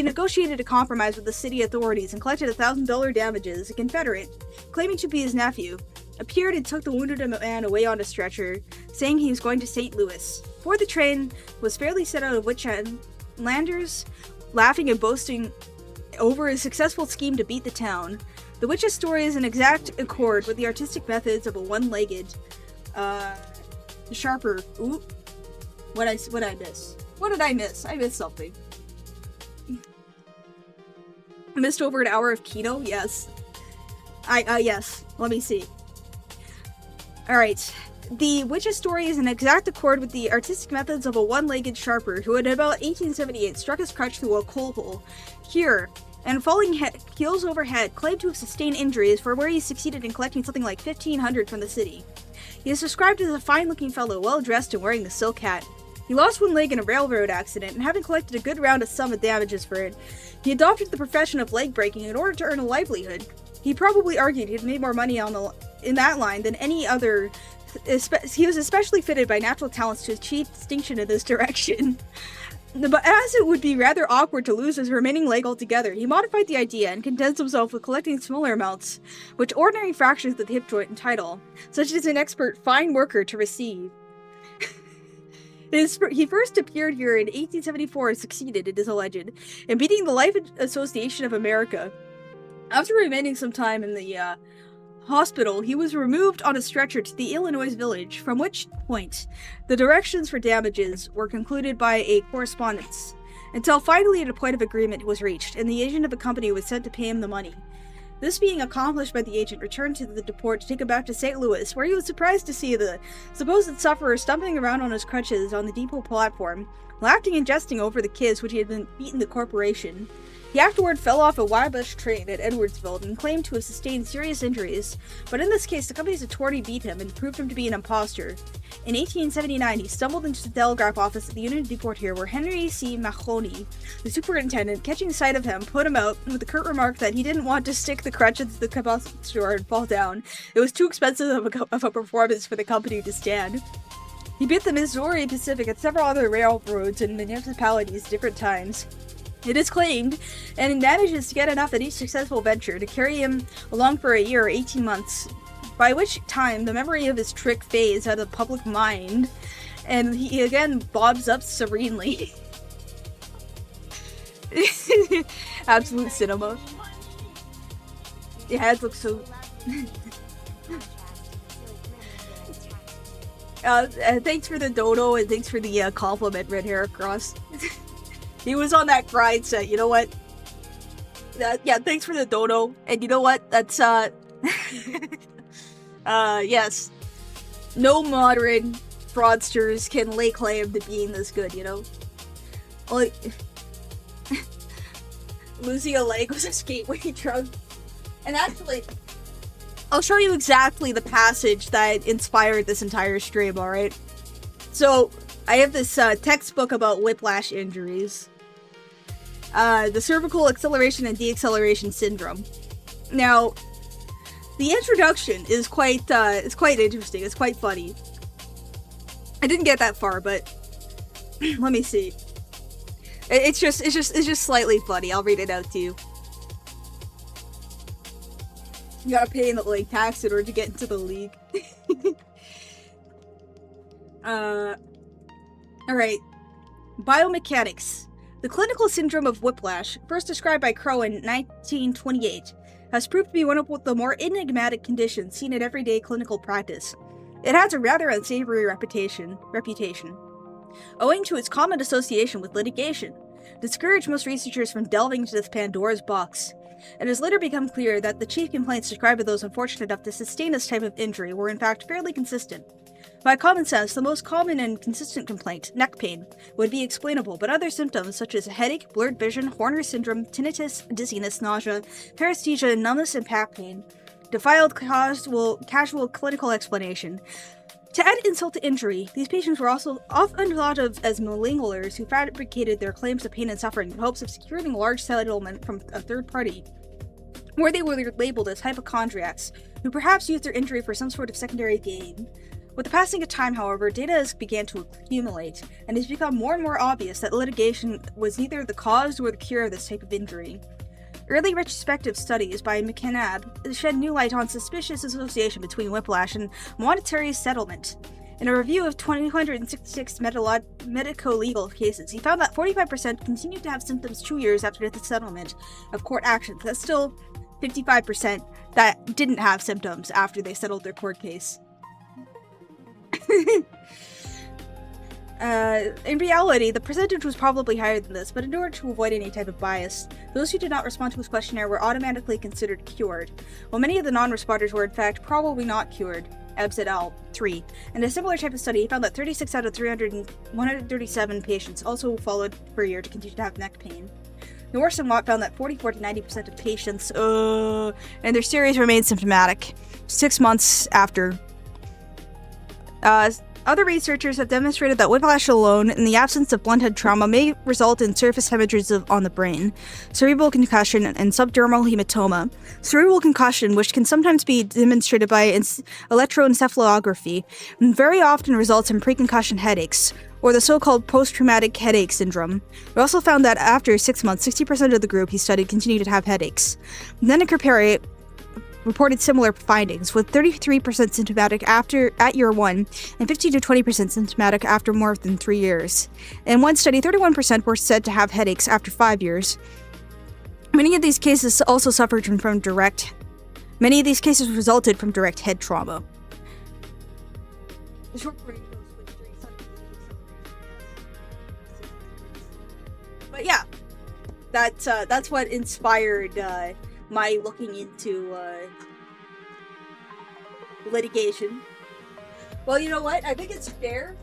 negotiated a compromise with the city authorities and collected $1,000 damages. A Confederate, claiming to be his nephew, appeared and took the wounded man away on a stretcher, saying he was going to St. Louis. Before the train was fairly set out of Wichita, Landers, laughing and boasting over his successful scheme to beat the town. The Wichita story is in exact accord with the artistic methods of a one-legged, sharper. Ooh, what I miss? What did I miss? I missed something. I missed over an hour of Kino? Yes. Yes. Let me see. Alright. The witch's story is in exact accord with the artistic methods of a one-legged sharper who in about 1878 struck his crutch through a coal hole. Here, and falling heels over head, claimed to have sustained injuries for where he succeeded in collecting something like 1,500 from the city. He is described as a fine-looking fellow, well-dressed and wearing a silk hat. He lost one leg in a railroad accident, and having collected a good round of sum of damages for it, he adopted the profession of leg breaking in order to earn a livelihood. He probably argued he'd made more money in that line than any other. He was especially fitted by natural talents to achieve distinction in this direction. But as it would be rather awkward to lose his remaining leg altogether, he modified the idea and contented himself with collecting smaller amounts, which ordinary fractures of the hip joint entitle, such as an expert fine worker to receive. He first appeared here in 1874 and succeeded, it is alleged, in beating the Life Association of America. After remaining some time in the hospital, he was removed on a stretcher to the Illinois village, from which point the directions for damages were concluded by a correspondence, until finally a point of agreement was reached, and the agent of the company was sent to pay him the money. This being accomplished by the agent, returned to the depot to take him back to St. Louis, where he was surprised to see the supposed sufferer stumbling around on his crutches on the depot platform, laughing and jesting over the kids which he had been beaten the corporation. He afterward fell off a Wabash train at Edwardsville and claimed to have sustained serious injuries, but in this case the company's attorney beat him and proved him to be an impostor. In 1879, he stumbled into the telegraph office at the Union Depot here, where Henry C. Mahoney, the superintendent, catching sight of him, put him out with the curt remark that he didn't want to stick the crutch into the capacitor and fall down. It was too expensive of a performance for the company to stand. He beat the Missouri Pacific at several other railroads and municipalities at different times. It is claimed, and he manages to get enough at each successful venture to carry him along for a year or 18 months, by which time the memory of his trick fades out of the public mind, and he again bobs up serenely. Absolute cinema. Yeah, it looks so... thanks for the dodo, and thanks for the compliment, Red Hair Cross. He was on that grind set, you know what? Yeah, thanks for the dodo. And you know what? That's, yes. No modern fraudsters can lay claim to being this good, you know? Like, losing a leg was a gateway drug. And actually, I'll show you exactly the passage that inspired this entire stream, alright? So, I have this textbook about whiplash injuries. The cervical acceleration and deacceleration syndrome. Now, the introduction is quite interesting. It's quite funny. I didn't get that far, but let me see. It's just slightly funny. I'll read it out to you. You gotta pay in the leg tax in order to get into the league. Alright. Biomechanics. The clinical syndrome of whiplash, first described by Crow in 1928, has proved to be one of the more enigmatic conditions seen in everyday clinical practice. It has a rather unsavory reputation, owing to its common association with litigation, discouraged most researchers from delving into this Pandora's box. It has later become clear that the chief complaints described by those unfortunate enough to sustain this type of injury were in fact fairly consistent. By common sense, the most common and consistent complaint, neck pain, would be explainable, but other symptoms such as headache, blurred vision, Horner syndrome, tinnitus, dizziness, nausea, paresthesia, numbness, and back pain defiled casual clinical explanation. To add insult to injury, these patients were also often thought of as malingerers who fabricated their claims of pain and suffering in hopes of securing a large settlement from a third party, or they were labeled as hypochondriacs, who perhaps used their injury for some sort of secondary gain. With the passing of time, however, data has began to accumulate, and it has become more and more obvious that litigation was neither the cause nor the cure of this type of injury. Early retrospective studies by McNabb shed new light on suspicious association between whiplash and monetary settlement. In a review of 266 medico-legal cases, he found that 45% continued to have symptoms 2 years after the settlement of court actions. That's still 55% that didn't have symptoms after they settled their court case. In reality, the percentage was probably higher than this, but in order to avoid any type of bias, those who did not respond to his questionnaire were automatically considered cured, while many of the non-responders were in fact probably not cured. Ebbs et al. 3. In a similar type of study, he found that 36 out of 137 patients also followed for a year to continue to have neck pain. Norris and Watt found that 44 to 90% of patients, and their series remained symptomatic 6 months after. Other researchers have demonstrated that whiplash alone, in the absence of blunt head trauma, may result in surface hemorrhages on the brain, cerebral concussion, and subdermal hematoma. Cerebral concussion, which can sometimes be demonstrated by electroencephalography, very often results in preconcussion headaches, or the so-called post-traumatic headache syndrome. We also found that after 6 months, 60% of the group he studied continued to have headaches. Lineker Perry reported similar findings, with 33% symptomatic at year 1 and 15 to 20% symptomatic after more than 3 years. In one study, 31% were said to have headaches after 5 years. Many of these cases also suffered from Many of these cases resulted from direct head trauma. But yeah, that's what inspired my looking into litigation. Well, you know what? I think it's fair.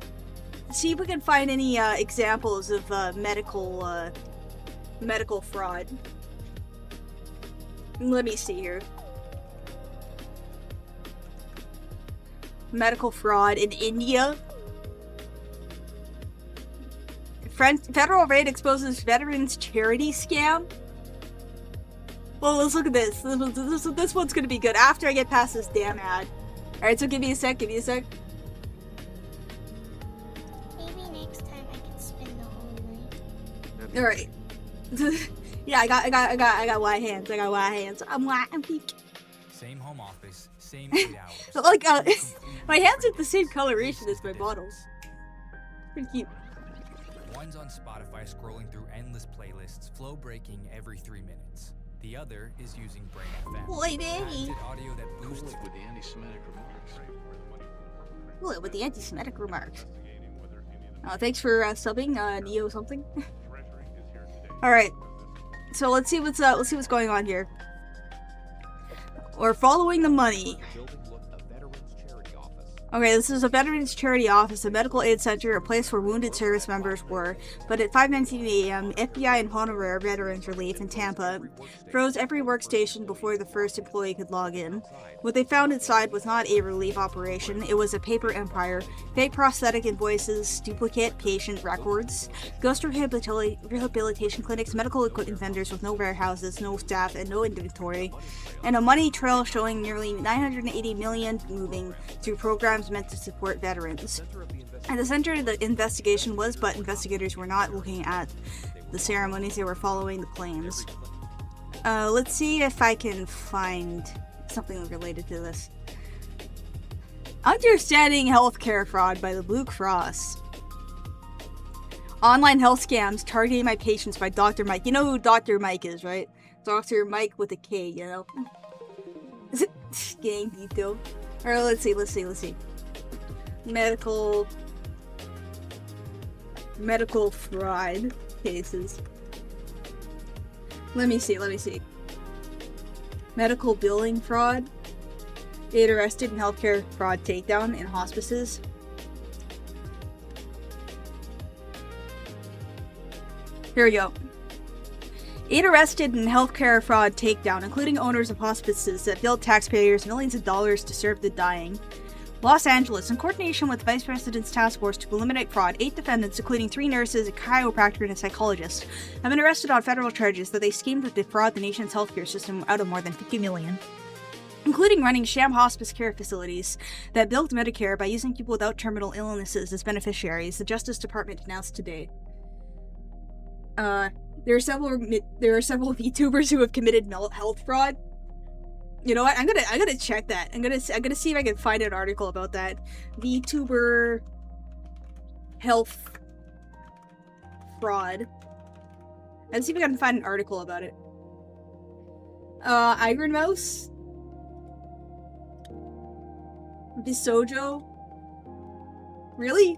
See if we can find any examples of medical fraud. Let me see here. Medical fraud in India. Federal raid exposes veterans charity scam. Well, let's look at this. This one's gonna be good after I get past this damn ad. Alright, so give me a sec. Maybe next time I can spend the whole night. Alright. Yeah, I got white hands. I'm white and pink. Same home office, same 8 hours. But like, my hands are the same coloration as my bottles. Pretty cute. One's on Spotify scrolling through endless playlists, flow breaking every 3 minutes. The other is using Brain FM. Boy, baby. Patented audio that boosts with the anti-Semitic remarks. Ooh, with the anti-Semitic remarks. Thanks for subbing, Neo something. Alright. So let's see what's going on here. We're following the money. Okay, this is a veterans charity office, a medical aid center, a place where wounded service members were. But at 5:19 a.m., FBI and Honorary Veterans Relief in Tampa froze every workstation before the first employee could log in. What they found inside was not a relief operation, it was a paper empire. Fake prosthetic invoices, duplicate patient records, ghost rehabilitation clinics, medical equipment vendors with no warehouses, no staff, and no inventory, and a money trail showing nearly $980 million moving through programs meant to support veterans. At the center of the investigation was, but investigators were not looking at the ceremonies, they were following the claims. Let's see if I can find something related to this. Understanding Healthcare Fraud by the Blue Cross. Online health scams targeting my patients by Dr. Mike. You know who Dr. Mike is, right? Dr. Mike with a K, you know? Gang detail. Alright, let's see. Medical fraud cases. Let me see. Medical billing fraud. 8 arrested in healthcare fraud takedown in hospices. Here we go. 8 arrested in healthcare fraud takedown, including owners of hospices that billed taxpayers millions of dollars to serve the dying. Los Angeles, in coordination with the Vice President's Task Force to eliminate fraud, 8 defendants, including 3 nurses, a chiropractor, and a psychologist, have been arrested on federal charges that they schemed to defraud the nation's healthcare system out of more than $50 million. Including running sham hospice care facilities that billed Medicare by using people without terminal illnesses as beneficiaries, the Justice Department announced today. There are several VTubers who have committed health fraud. You know what? I'm gonna check that. I'm gonna see if I can find an article about that. VTuber health fraud. Let's see if I can find an article about it. Iron Mouse. Bisojo. Really?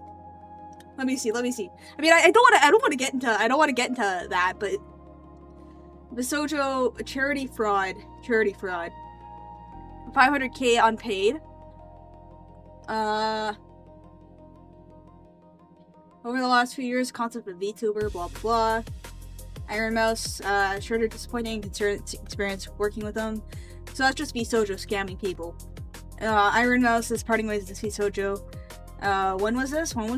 Let me see. I mean, I don't want to get into that, but VSOJO charity fraud. 500K unpaid. Over the last few years, concept of VTuber, blah blah blah. Iron Mouse, shared a disappointing experience working with them. So that's just VSOJO scamming people. Iron Mouse is parting ways with VSOJO. When was this? July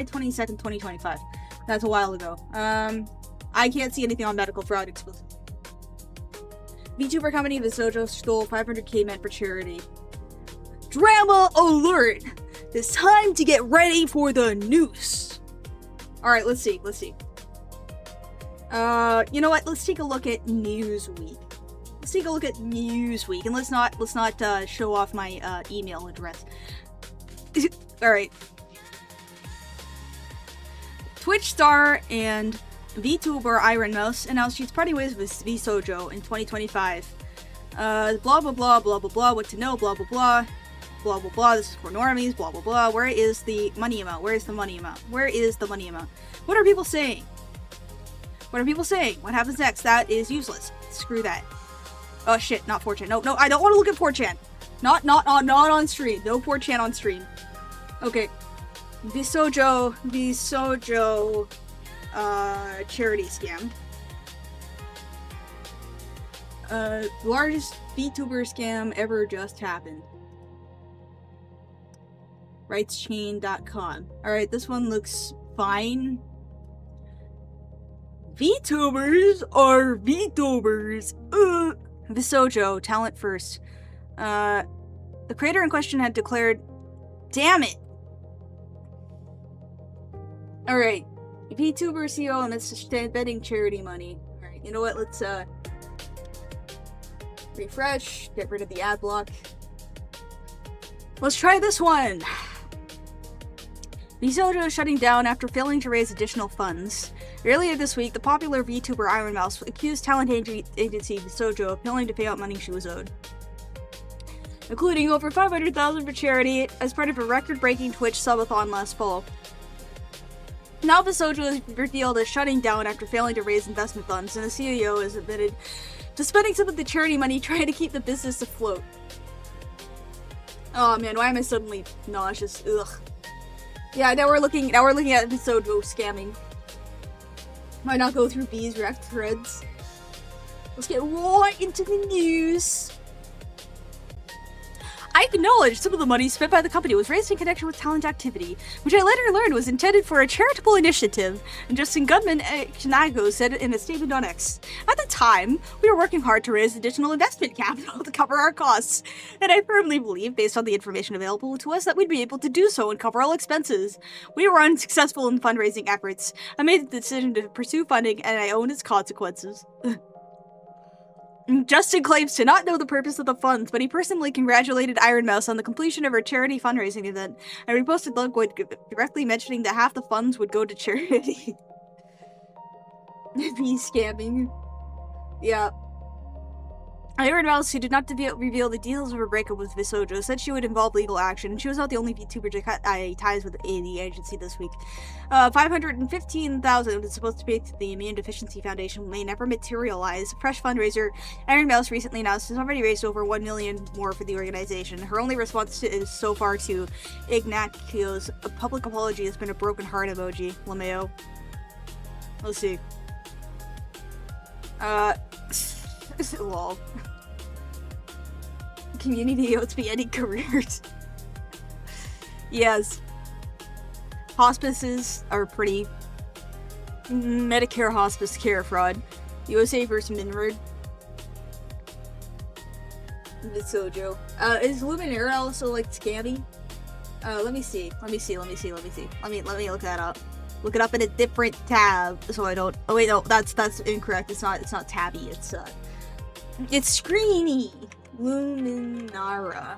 22nd, 2025. That's a while ago. I can't see anything on medical fraud explicitly. VTuber company VSOJO stole 500K meant for charity. Drama alert! It's time to get ready for the news. Alright, let's see. You know what? Let's take a look at Newsweek. And let's not show off my email address. Alright. Twitch star and VTuber Iron Mouse announced she's parting ways with VSOJO in 2025. Blah blah blah blah blah blah. What to know? Blah blah blah. Blah blah blah. This is for normies. Blah blah blah. Where is the money amount? What are people saying? What happens next? That is useless. Screw that. Oh shit! Not 4chan. No, I don't want to look at 4chan. Not on stream. No 4chan on stream. Okay. VSOJO. Charity scam. Largest VTuber scam ever just happened. RightsChain.com. Alright, this one looks fine. VTubers are VTubers. VSOJO, talent first. The creator in question had declared, damn it! Alright. VTuber CEO and it's spending charity money. Alright, you know what? Let's refresh, get rid of the ad block. Let's try this one. VSOJO is shutting down after failing to raise additional funds. Earlier this week, the popular VTuber Iron Mouse accused talent agency VSOJO of failing to pay out money she was owed, including over $500,000 for charity as part of a record-breaking Twitch subathon last fall. Now VSOJO is revealed as shutting down after failing to raise investment funds, and the CEO has admitted to spending some of the charity money trying to keep the business afloat. Oh man, why am I suddenly nauseous? Ugh. Yeah, now we're looking at VSOJO scamming. Might not go through B's rec threads. Let's get right into the news. I acknowledge some of the money spent by the company was raised in connection with talent activity, which I later learned was intended for a charitable initiative, and Justin Goodman Chinago said it in a statement on X. At the time, we were working hard to raise additional investment capital to cover our costs, and I firmly believe, based on the information available to us, that we'd be able to do so and cover all expenses. We were unsuccessful in fundraising efforts. I made the decision to pursue funding, and I own its consequences. Justin claims to not know the purpose of the funds, but he personally congratulated Iron Mouse on the completion of her charity fundraising event. I reposted Lugwood directly mentioning that half the funds would go to charity. Be scamming. Yeah. Iron Mouse, who did not reveal the details of her breakup with VSOJO, said she would involve legal action, and she was not the only VTuber to cut ties with the agency this week. $515,000 was supposed to be to the Immune Deficiency Foundation may never materialize. A fresh fundraiser, Iron Mouse recently announced, has already raised over $1 million more for the organization. Her only response is so far to Ignacio's public apology has been a broken heart emoji. LMAO. Let's see. Lol. Community owes me any careers. Yes. Hospices are pretty. Medicare hospice care fraud. USA versus Minward. VSOJO. Is Luminara also like scammy? Let me see. Let me look that up. Look it up in a different tab so I don't. Oh wait, no, that's incorrect. It's not tabby. It's screeny. Luminara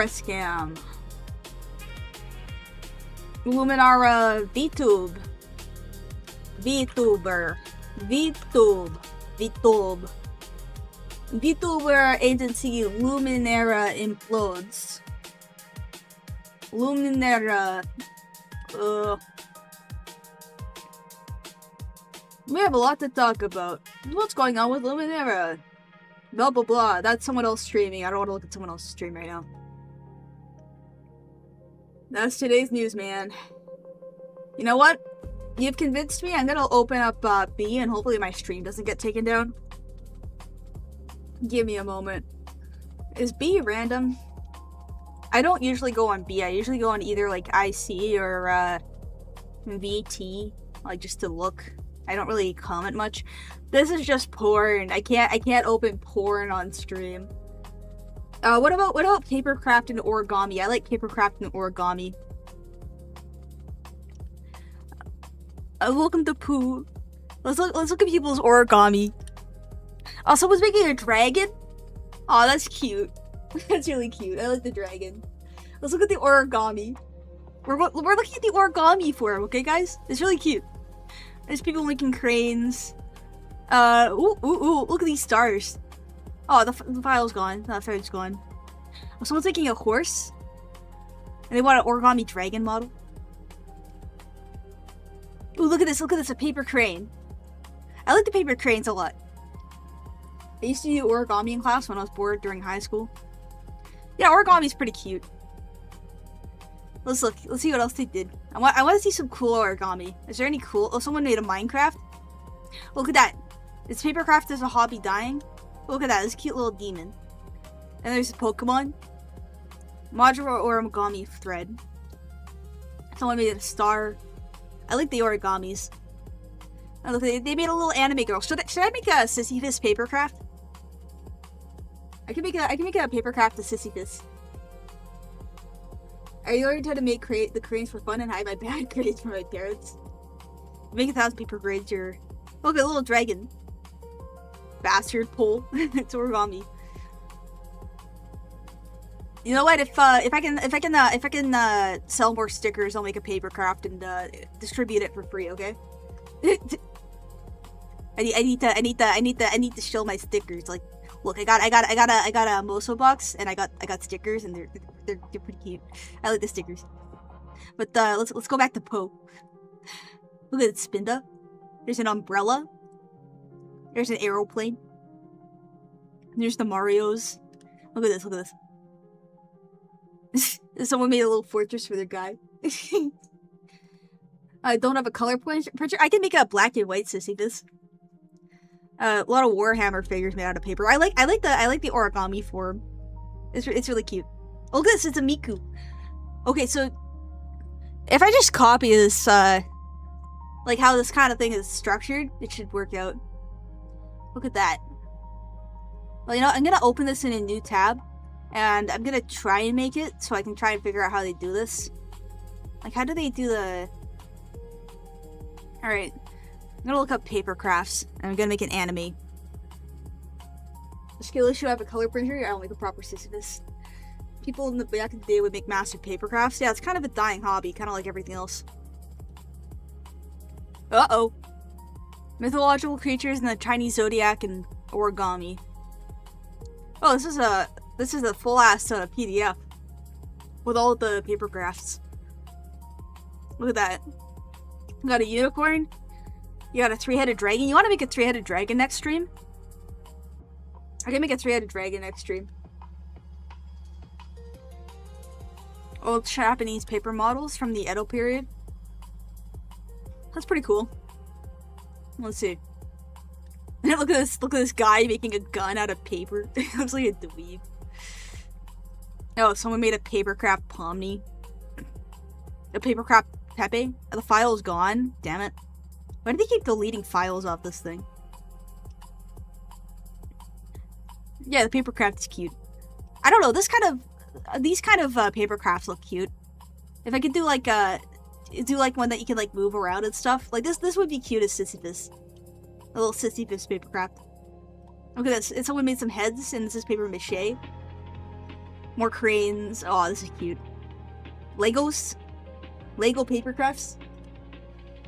scam. Luminara VTube. VTube. VTuber agency Luminera implodes. Luminera. We have a lot to talk about. What's going on with Luminera? Blah blah blah. That's someone else streaming. I don't want to look at someone else's stream right now. That's today's news, man. You know what? You've convinced me. I'm gonna open up B and hopefully my stream doesn't get taken down. Give me a moment. Is B random? I don't usually go on B. I usually go on either like IC or VT, like just to look. I don't really comment much. This is just porn. I can't open porn on stream. What about papercraft and origami? I like papercraft and origami. Welcome to Pooh. Let's look at people's origami. Oh, someone's making a dragon? Oh, that's cute. That's really cute. I like the dragon. Let's look at the origami. We're looking at the origami form, okay, guys? It's really cute. There's people making cranes. Ooh, look at these stars. Oh, the file's gone. The file's gone. Oh, someone's making a horse. And they want an origami dragon model. Ooh, look at this, a paper crane. I like the paper cranes a lot. I used to do origami in class when I was bored during high school. Yeah, origami's pretty cute. Let's look. Let's see what else they did. I want to see some cool origami. Is there any cool? Oh, someone made a Minecraft. Look at that. Is papercraft as a hobby dying? Look at that. This cute little demon. And there's a Pokemon. Modular origami thread. Someone made a star. I like the origamis. Oh, look, they made a little anime girl. Should I make a Sisyphus papercraft? I can make a papercraft of Sisyphus. I learned how to make the cranes for fun and hide my bad grades from my parents. Make 1,000 paper grades. Look at a little dragon. Bastard pole. It's origami. You know what? If I can sell more stickers, I'll make a papercraft and distribute it for free. Okay. I need to show my stickers. Like, look, I got a Moso box and I got stickers and they're pretty cute. I like the stickers. But let's go back to Poe. Look at Spinda. There's an umbrella. There's an aeroplane. There's the Marios. Look at this. Someone made a little fortress for their guy. I don't have a color printer. I can make a black and white Sisyphus. A lot of Warhammer figures made out of paper. I like the origami form. It's really cute. Oh, look at this. It's a Miku. Okay, so if I just copy this, like how this kind of thing is structured, it should work out. Look at that. Well, you know, I'm gonna open this in a new tab, and I'm gonna try and make it so I can try and figure out how they do this. Like, how do they do the... Alright. I'm gonna look up paper crafts, and I'm gonna make an anime. The skill issue, I have a color printer, I don't make a proper Sisyphus. People in the back of the day would make massive paper crafts. Yeah, it's kind of a dying hobby, kind of like everything else. Uh-oh. Mythological creatures in the Chinese zodiac and origami. Oh, this is a full-ass PDF with all the paper crafts. Look at that. You got a unicorn. You got a 3-headed dragon. You want to make a 3-headed dragon next stream? I can make a 3-headed dragon next stream. Old Japanese paper models from the Edo period. That's pretty cool. Let's see. Look at this guy making a gun out of paper. It looks like a dweeb. Oh, someone made a papercraft Pomni. A papercraft Pepe. The file's gone. Damn it. Why do they keep deleting files off this thing? Yeah, the papercraft is cute. I don't know. These kind of papercrafts look cute. If I could do like one that you can like move around and stuff, like this would be cute as Sisyphus. A little Sisyphus papercraft. Look at this. And someone made some heads, and this is paper mache. More cranes. Oh, this is cute. Legos. Lego papercrafts.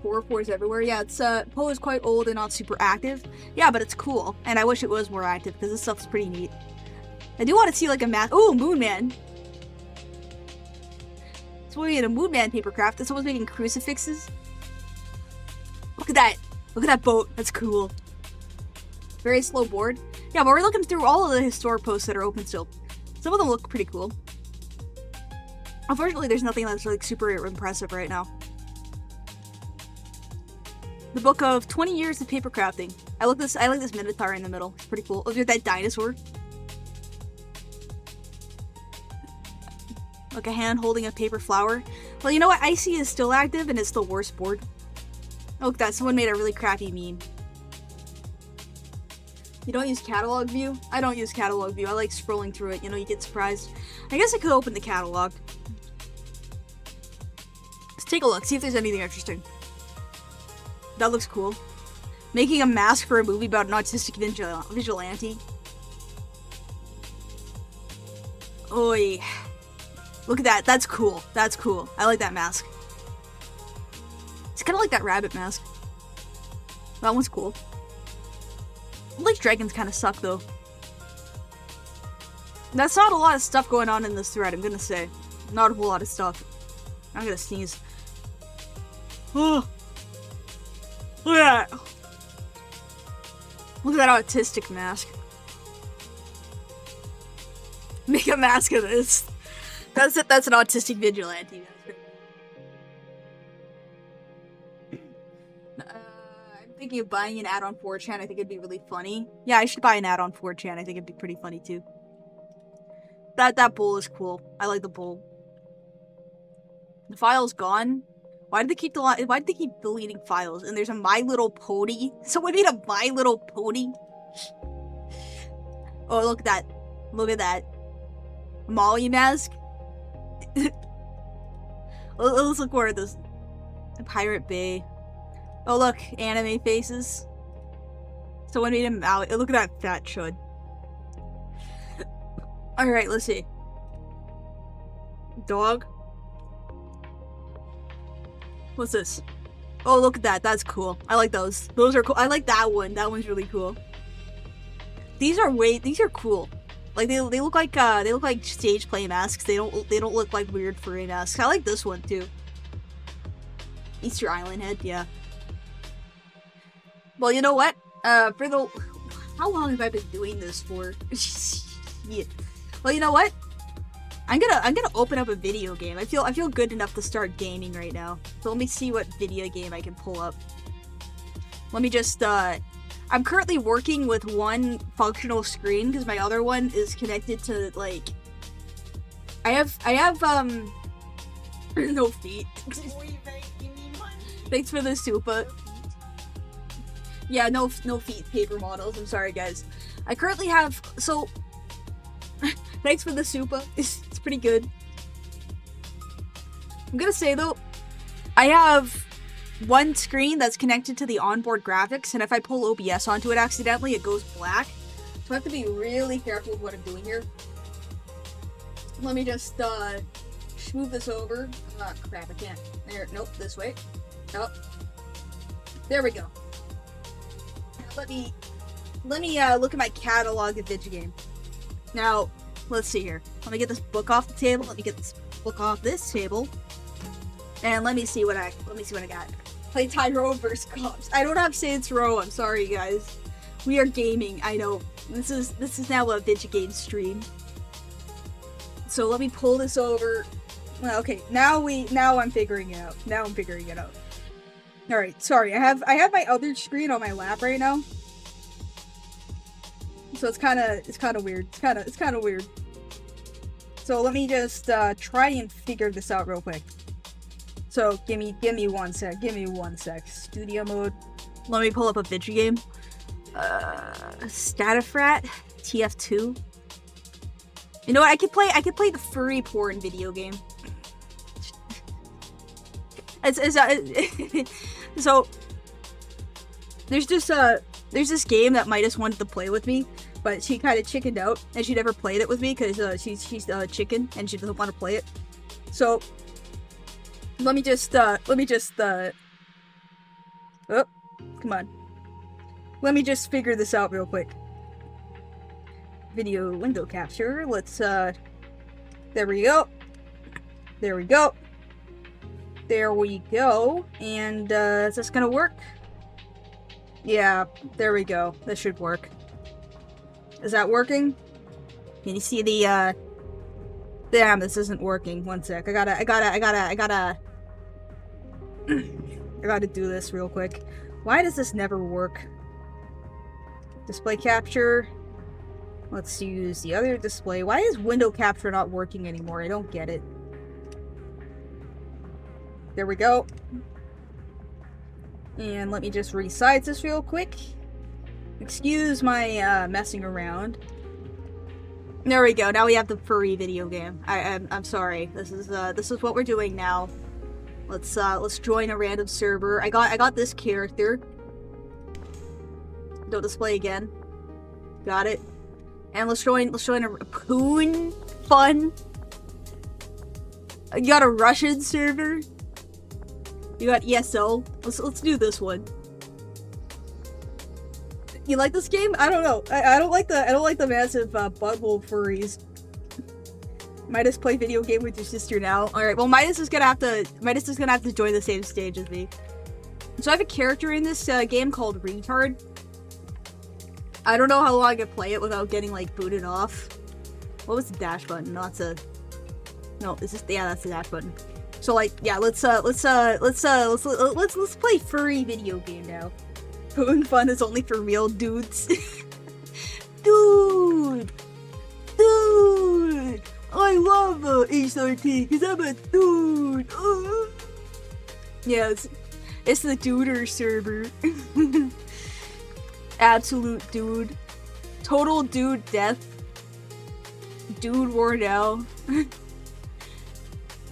404s everywhere. Yeah, it's Poe is quite old and not super active. Yeah, but it's cool, and I wish it was more active because this stuff's pretty neat. I do want to see like a math. Oh, Moon Man. So we had a Moon Man papercraft. Someone's making crucifixes. Look at that. Look at that boat. That's cool. Very slow board. Yeah, but we're looking through all of the historic posts that are open still. Some of them look pretty cool. Unfortunately, there's nothing that's like super impressive right now. The book of 20 years of paper crafting. I like this Minotaur in the middle. It's pretty cool. Oh, there's that dinosaur. Like a hand holding a paper flower. Well, you know what? Icy is still active and it's the worst board. Oh, look at that. Someone made a really crappy meme. You don't use catalog view? I don't use catalog view. I like scrolling through it. You know, you get surprised. I guess I could open the catalog. Let's take a look. See if there's anything interesting. That looks cool. Making a mask for a movie about an autistic vigilante. Oi. Look at that. That's cool. That's cool. I like that mask. It's kind of like that rabbit mask. That one's cool. Like dragons kind of suck though. That's not a lot of stuff going on in this thread, I'm gonna say. Not a whole lot of stuff. I'm gonna sneeze. Oh. Look at that. Look at that autistic mask. Make a mask of this. That's it. That's an autistic vigilante. I'm thinking of buying an ad on 4chan. I think it'd be really funny. Yeah, I should buy an ad on 4chan. I think it'd be pretty funny too. That bowl is cool. I like the bowl. The file's gone. Why did they keep deleting files? And there's a My Little Pony. Someone made a My Little Pony. Oh, look at that. Look at that. Molly mask. Let's look more at this. Pirate Bay. Oh look, anime faces. Someone made him out. Look at that fat chud. Alright, let's see. Dog. What's this? Oh, look at that. That's cool. I like those. Those are cool. I like that one. That one's really cool. These are cool. Like they look like stage play masks. They don't look like weird furry masks. I like this one too. Easter Island head, yeah. Well, you know what? How long have I been doing this for? Yeah. Well, you know what? I'm gonna open up a video game. I feel good enough to start gaming right now. So let me see what video game I can pull up. Let me just I'm currently working with one functional screen because my other one is connected to like I have no feet. Thanks for the super. Yeah, no feet paper models. I'm sorry guys. I currently have thanks for the super. It's pretty good. I'm gonna say though, I have one screen that's connected to the onboard graphics, and if I pull OBS onto it accidentally, it goes black. So I have to be really careful with what I'm doing here. Let me just move this over. Ah, crap, I can't. There, nope, this way. Oh, there we go. Let me look at my catalog of Digigame. Now, let's see here. Let me get this book off the table. Let me get this book off this table. And let me see what I got. Play Tyrone vs. Cops. I don't have Saints Row. I'm sorry, guys. We are gaming. I know. This is now a Digigame stream. So let me pull this over. Well, okay. Now I'm figuring it out. All right. Sorry. I have my other screen on my lap right now. So it's kind of weird. It's kind of weird. So let me just try and figure this out real quick. So give me 1 sec. Give me 1 sec. Studio mode. Let me pull up a video game. Statafrat TF2. You know what? I could play the furry porn video game. So there's this game that Midas wanted to play with me, but she kind of chickened out and she never played it with me because she's chicken and she doesn't want to play it. So let me just Oh, come on. Let me just figure this out real quick. Video window capture. Let's, there we go. There we go. There we go. And, is this gonna work? Yeah, there we go. This should work. Is that working? Can you see the, damn, this isn't working. One sec. I gotta do this real quick. Why does this never work? Display capture. Let's use the other display. Why is window capture not working anymore? I don't get it. There we go. And let me just resize this real quick. Excuse my messing around. There we go. Now we have the furry video game. I'm sorry. This is what we're doing now. Let's join a random server. I got this character. Don't display again. Got it. And let's join a Poon Fun. You got a Russian server. You got ESO. Let's do this one. You like this game? I don't know. I don't like the massive butthole furries. Midas play video game with your sister now. All right. Well, Midas is gonna have to join the same stage as me. So I have a character in this game called Retard. I don't know how long I can play it without getting like booted off. What was the dash button? No, that's a. No, is this? Yeah, that's the dash button. So like, yeah, let's play furry video game now. Poon Fun is only for real dudes. Dude, I love HRT because I'm a dude. Yeah, it's the duder server. Absolute dude. Total dude death. Dude Wardell.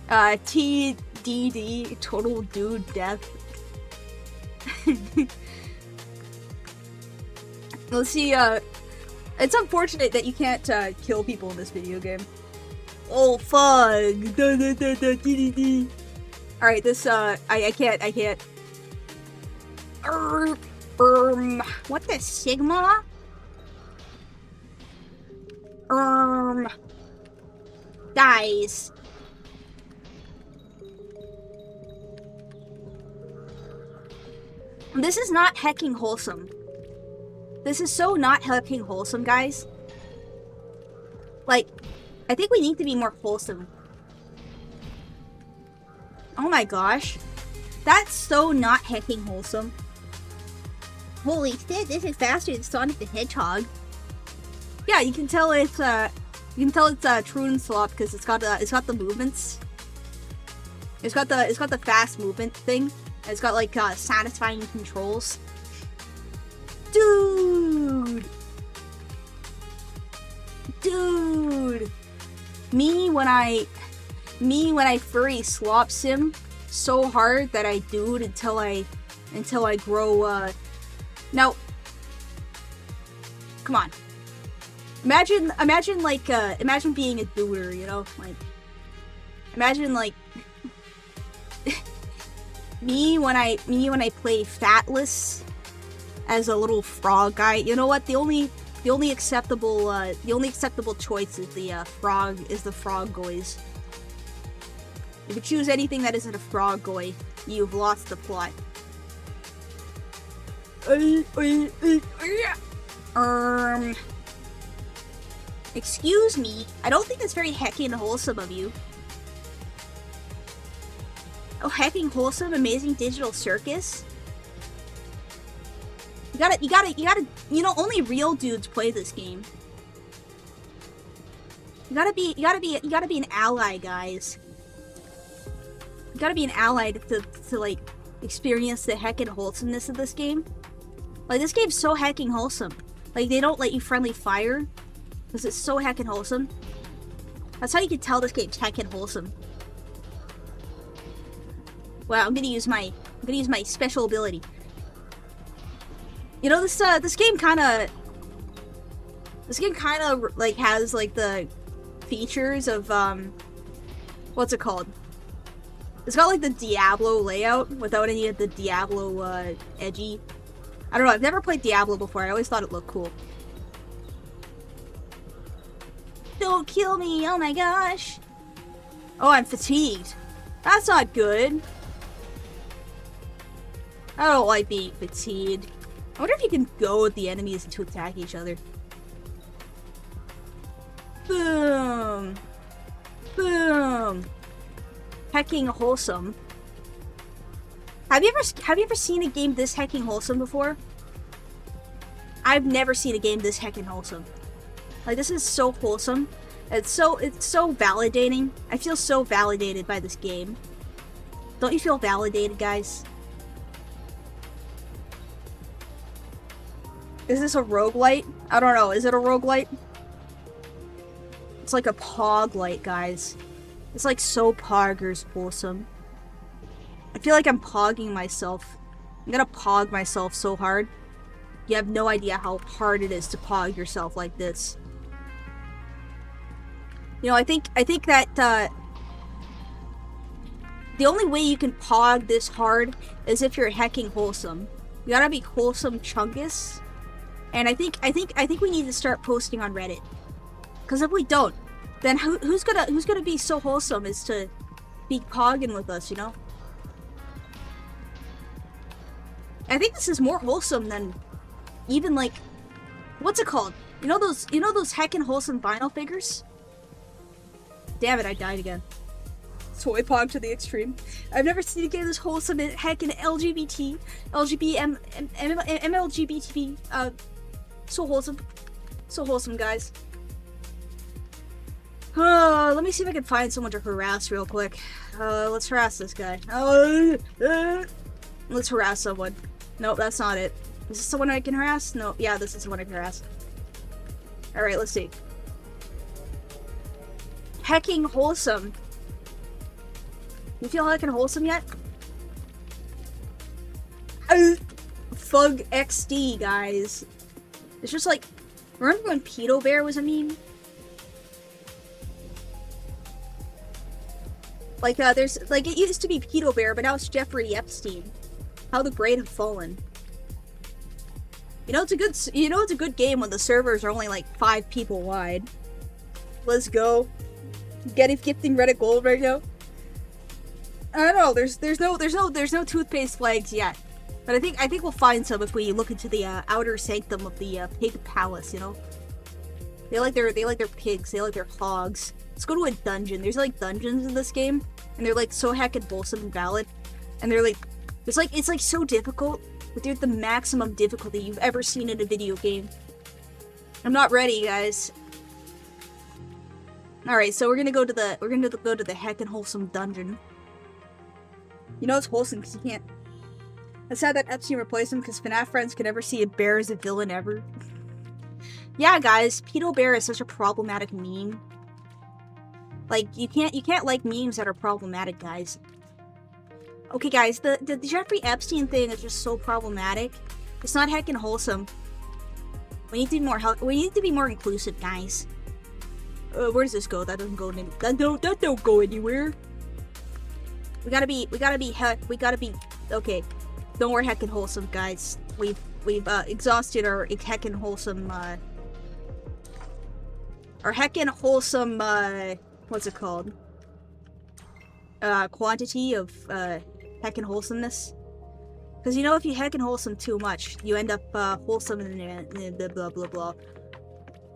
TDD. Total dude death. Let's see, it's unfortunate that you can't, kill people in this video game. Oh, fuck. Alright, this, I can't. What the Sigma? Guys. This is not hecking wholesome. This is so not hecking wholesome, guys. Like, I think we need to be more wholesome. Oh my gosh. That's so not hecking wholesome. Holy shit, this is faster than Sonic the Hedgehog. Yeah, you can tell it's True and Slop because it's got the movements. It's got the fast movement thing. It's got like satisfying controls. Dude. Me when I furry slop sim so hard that I dude until I grow now. Come on. Imagine being a duder, you know? Like imagine like me when I play Fatless as a little frog guy. You know what? The only acceptable choice is the frog goys. If you choose anything that isn't a frog goy, you've lost the plot. Excuse me. I don't think that's very heckin' wholesome of you. Oh, hecking wholesome, amazing digital circus. You gotta, you know, only real dudes play this game. You gotta be an ally, guys. You gotta be an ally to like, experience the heckin' wholesomeness of this game. Like, this game's so heckin' wholesome. Like, they don't let you friendly fire, because it's so heckin' wholesome. That's how you can tell this game's heckin' wholesome. Wow, I'm gonna use my special ability. You know, this game kind of like has like the features of what's it called? It's got like the Diablo layout without any of the Diablo edgy. I don't know, I've never played Diablo before. I always thought it looked cool. Don't kill me, oh my gosh. Oh, I'm fatigued. That's not good. I don't like being fatigued. I wonder if you can go at the enemies to attack each other. Boom. Boom. Hecking wholesome. Have you ever seen a game this hecking wholesome before? I've never seen a game this hecking wholesome. Like, this is so wholesome. It's so validating. I feel so validated by this game. Don't you feel validated, guys? Is this a roguelite? I don't know. Is it a roguelite? It's like a Poglite, guys. It's like so poggers wholesome. I feel like I'm pogging myself. I'm gonna pog myself so hard. You have no idea how hard it is to pog yourself like this. You know, I think that the only way you can pog this hard is if you're hecking wholesome. You gotta be wholesome chungus. And I think we need to start posting on Reddit. Cause if we don't, then who's gonna be so wholesome as to be pogging with us, you know? I think this is more wholesome than even like, what's it called? You know those heckin' wholesome vinyl figures? Damn it, I died again. Toy pog to the extreme. I've never seen a game this wholesome in heckin' MLGBTV. So wholesome. So wholesome, guys. Let me see if I can find someone to harass real quick. Let's harass this guy. Let's harass someone. Nope, that's not it. Is this someone I can harass? No, yeah, this is someone I can harass. Alright, let's see. Hecking wholesome. You feel heckin' wholesome yet? Fug XD, guys. It's just like, remember when Pedo Bear was a meme? Like, there's, like, it used to be Pedo Bear, but now it's Jeffrey Epstein. How the great have fallen. You know, it's a good game when the servers are only like 5 people wide. Let's go. Gifting Reddit gold right now. I don't know. There's no toothpaste flags yet, but I think we'll find some if we look into the outer sanctum of the pig palace. You know, they like their pigs. They like their hogs. Let's go to a dungeon. There's like dungeons in this game, and they're like so heckin' wholesome and valid, and they're like, it's like so difficult, but they're the maximum difficulty you've ever seen in a video game. I'm not ready, guys. All right, so we're gonna go to the heckin' wholesome dungeon. You know it's wholesome because you can't. It's sad that Epstein replaced him because FNAF friends could never see a bear as a villain ever. Yeah, guys, Pedo Bear is such a problematic meme. Like you can't like memes that are problematic, guys. Okay, guys, the Jeffrey Epstein thing is just so problematic. It's not heckin' wholesome. We need to be more we need to be more inclusive, guys. Where does this go? That doesn't go anywhere. That don't go anywhere. We gotta be okay. Don't worry, heckin' wholesome, guys. We've exhausted our heckin' wholesome what's it called? Quantity of heckin' wholesomeness. Because you know, if you heckin' wholesome too much, you end up wholesome and blah blah blah.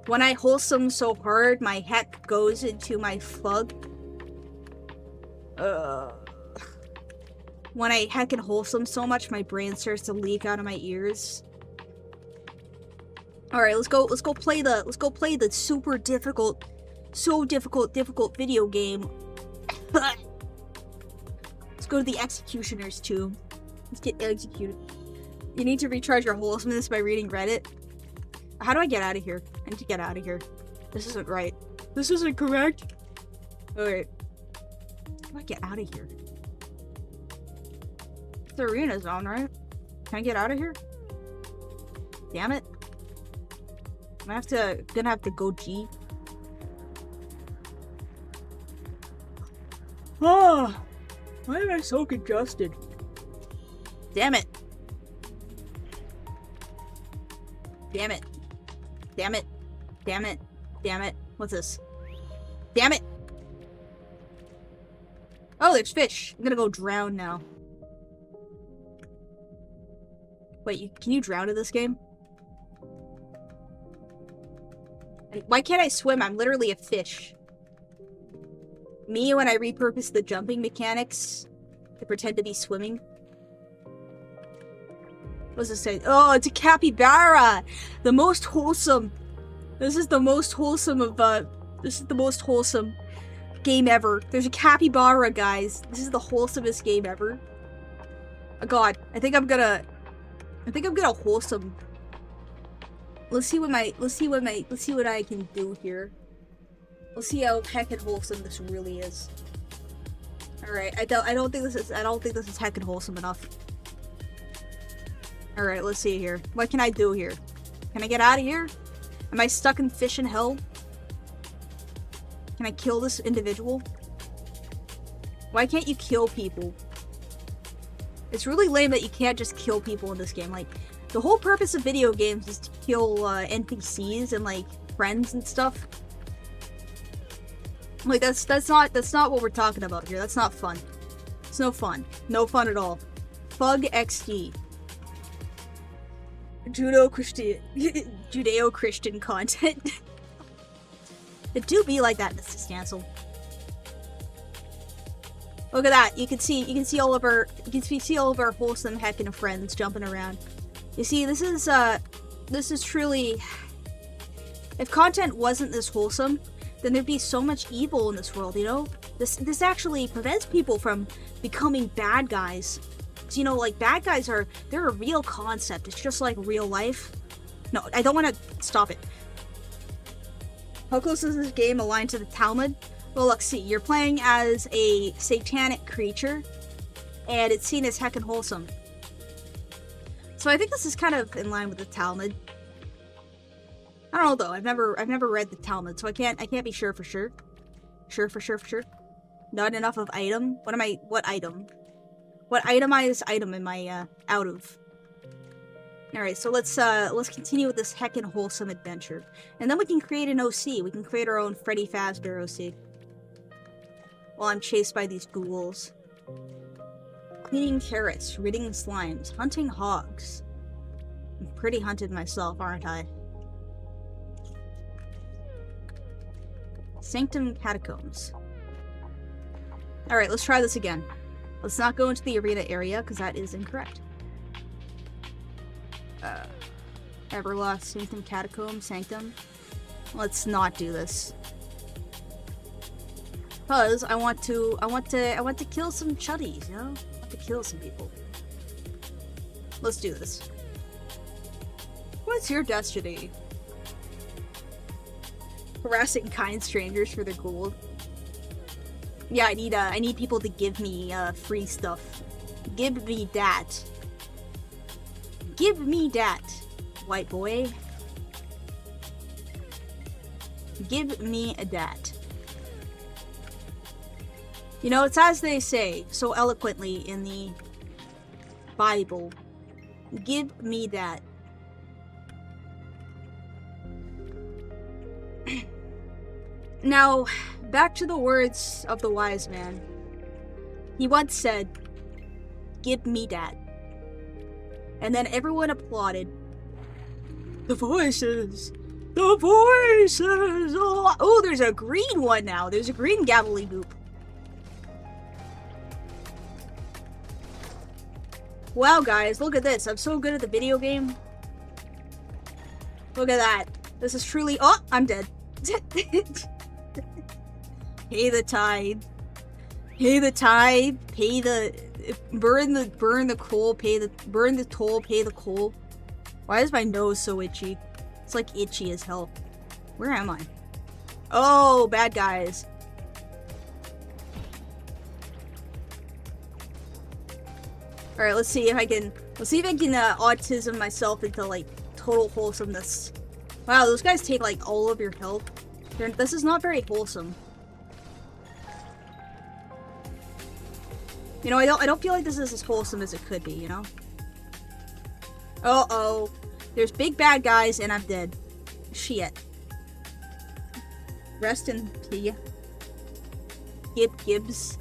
When I wholesome so hard, my heck goes into my flug. When I heckin' wholesome so much, my brain starts to leak out of my ears. All right, let's go play the super difficult, difficult video game. Let's go to the Executioner's tomb. Let's get executed. You need to recharge your wholesomeness by reading Reddit. How do I get out of here? I need to get out of here. This isn't right. This isn't correct. Alright. How do I get out of here? It's the arena zone, right? Can I get out of here? Damn it. I'm gonna have to go G. Oh. Why am I so congested? Damn it. Damn it. Damn it. Damn it. Damn it. What's this? Damn it! Oh, there's fish. I'm gonna go drown now. Wait, can you drown in this game? Why can't I swim? I'm literally a fish. Me, when I repurpose the jumping mechanics to pretend to be swimming. What does it say? Oh, it's a capybara! The most wholesome. This is the most wholesome of, this is the most wholesome game ever. There's a capybara, guys. This is the wholesomest game ever. Oh god, I think I'm gonna wholesome. Let's see what I can do here. Let's see how heckin' wholesome this really is. Alright, I don't think this is heckin' wholesome enough. Alright, let's see here. What can I do here? Can I get out of here? Am I stuck in fish in hell? Can I kill this individual? Why can't you kill people? It's really lame that you can't just kill people in this game. Like, the whole purpose of video games is to kill NPCs and like friends and stuff. Like that's not what we're talking about here. That's not fun. It's no fun. No fun at all. Fug XD. Judeo-Christian content. It do be like that, Mr. Stancil. Look at that. You can see all of our wholesome heckin' friends jumping around. You see, this is truly, if content wasn't this wholesome, then there'd be so much evil in this world, you know? This actually prevents people from becoming bad guys. 'Cause, you know, like, bad guys they're a real concept. It's just like real life. No, I don't want to stop it. How close is this game aligned to the Talmud? Well, let's see. You're playing as a satanic creature, and it's seen as heckin' wholesome. So I think this is kind of in line with the Talmud. I don't know though. I've never read the Talmud, so I can't be sure for sure. Sure. Not enough of item. What item? What itemized item am I out of? Alright, so let's continue with this heckin' wholesome adventure. And then we can create an OC. We can create our own Freddy Fazbear OC. While I'm chased by these ghouls. Cleaning carrots, ridding slimes, hunting hogs. I'm pretty hunted myself, aren't I? Sanctum Catacombs. Alright, let's try this again. Let's not go into the arena area, because that is incorrect. Everlost, Sanctum Catacomb, Sanctum. Let's not do this. Because I want to kill some chuddies, you know? I want to kill some people. Let's do this. What's your destiny? Harassing kind strangers for their gold. Yeah, I need people to give me free stuff. Give me that. Give me that, white boy. Give me that. You know, it's as they say so eloquently in the Bible. Give me that. Now, back to the words of the wise man. He once said, "Give me that." And then everyone applauded. The voices! The voices! Oh, there's a green one now. There's a green gobbledygook. Wow, guys, look at this. I'm so good at the video game. Look at that. This is truly... Oh, I'm dead. Pay the tithe. Pay the tithe. Pay the... Burn the coal. Burn the toll. Pay the coal. Why is my nose so itchy? It's like itchy as hell. Where am I? Oh, bad guys. Alright, let's see if I can autism myself into, like, total wholesomeness. Wow, those guys take, like, all of your health. This is not very wholesome. You You know, I don't feel like this is as wholesome as it could be, you know? Uh-oh. There's big bad guys and I'm dead. Shit. Rest in peace. Gibbs.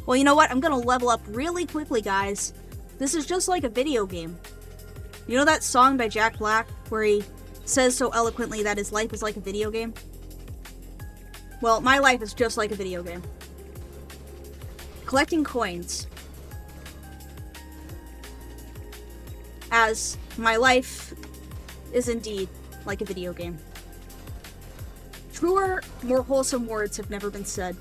Well, you know what? I'm gonna level up really quickly, guys. This is just like a video game. You know that song by Jack Black where he says so eloquently that his life is like a video game? Well, my life is just like a video game. Collecting coins. As my life is indeed like a video game. Truer, more wholesome words have never been said.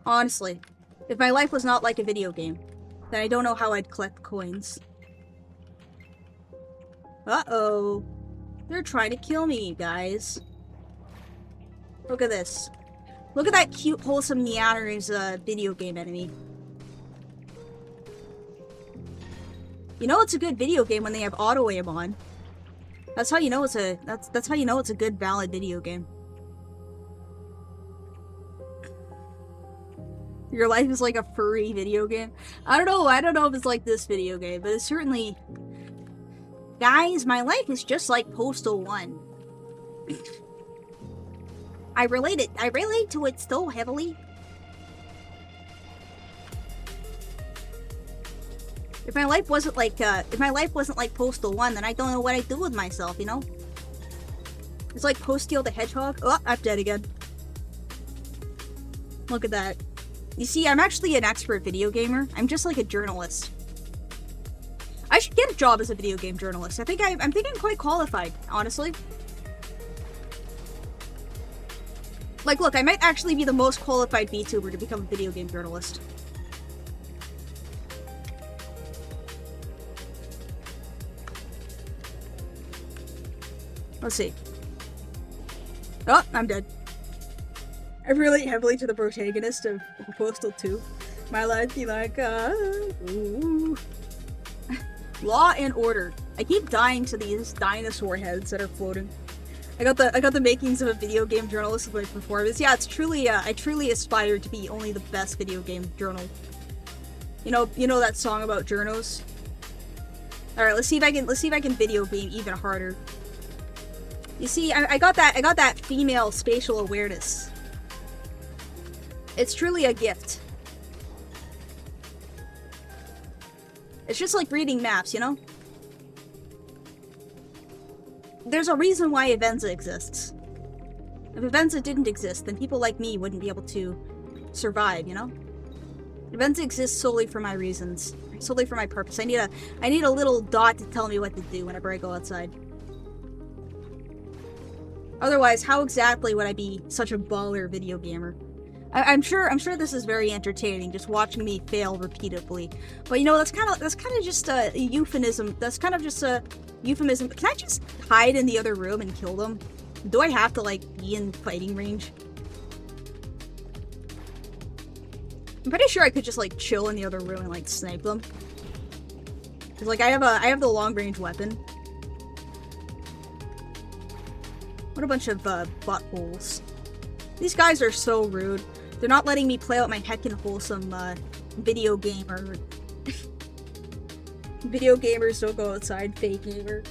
Honestly, if my life was not like a video game, then I don't know how I'd collect coins. Uh-oh. They're trying to kill me, guys. Look at this. Look at that cute, wholesome Neander's video game enemy. You know it's a good video game when they have auto aim on. That's how you know it's a that's how you know it's a good valid video game. Your life is like a furry video game. I don't know if it's like this video game, but it's certainly... Guys, my life is just like Postal 1. I relate to it so heavily. If my life wasn't like Postal 1, then I don't know what I'd do with myself, you know? It's like Postal the Hedgehog. Oh, I'm dead again. Look at that. You see, I'm actually an expert video gamer. I'm just like a journalist. I should get a job as a video game journalist. I'm thinking I'm quite qualified, honestly. Like, look, I might actually be the most qualified VTuber to become a video game journalist. Let's see. Oh, I'm dead. I relate heavily to the protagonist of Postal 2. My life be like, ooh. Law and Order. I keep dying to these dinosaur heads that are floating. I got the makings of a video game journalist with my performance. Yeah, it's truly, I truly aspire to be only the best video game journal. You know that song about journos? Alright, let's see if I can video game even harder. You see, I got that female spatial awareness. It's truly a gift. It's just like reading maps, you know? There's a reason why Avenza exists. If Avenza didn't exist, then people like me wouldn't be able to survive, you know? Avenza exists solely for my reasons. Solely for my purpose. I need a little dot to tell me what to do whenever I go outside. Otherwise, how exactly would I be such a baller video gamer? I'm sure this is very entertaining, just watching me fail repeatedly. But you know, that's kind of just a euphemism. That's kind of just a euphemism. Can I just hide in the other room and kill them? Do I have to like be in fighting range? I'm pretty sure I could just like chill in the other room and like snipe them. Cause like I have the long range weapon. What a bunch of buttholes. These guys are so rude. They're not letting me play out my heckin' wholesome video gamer. Video gamers don't go outside, fake gamer.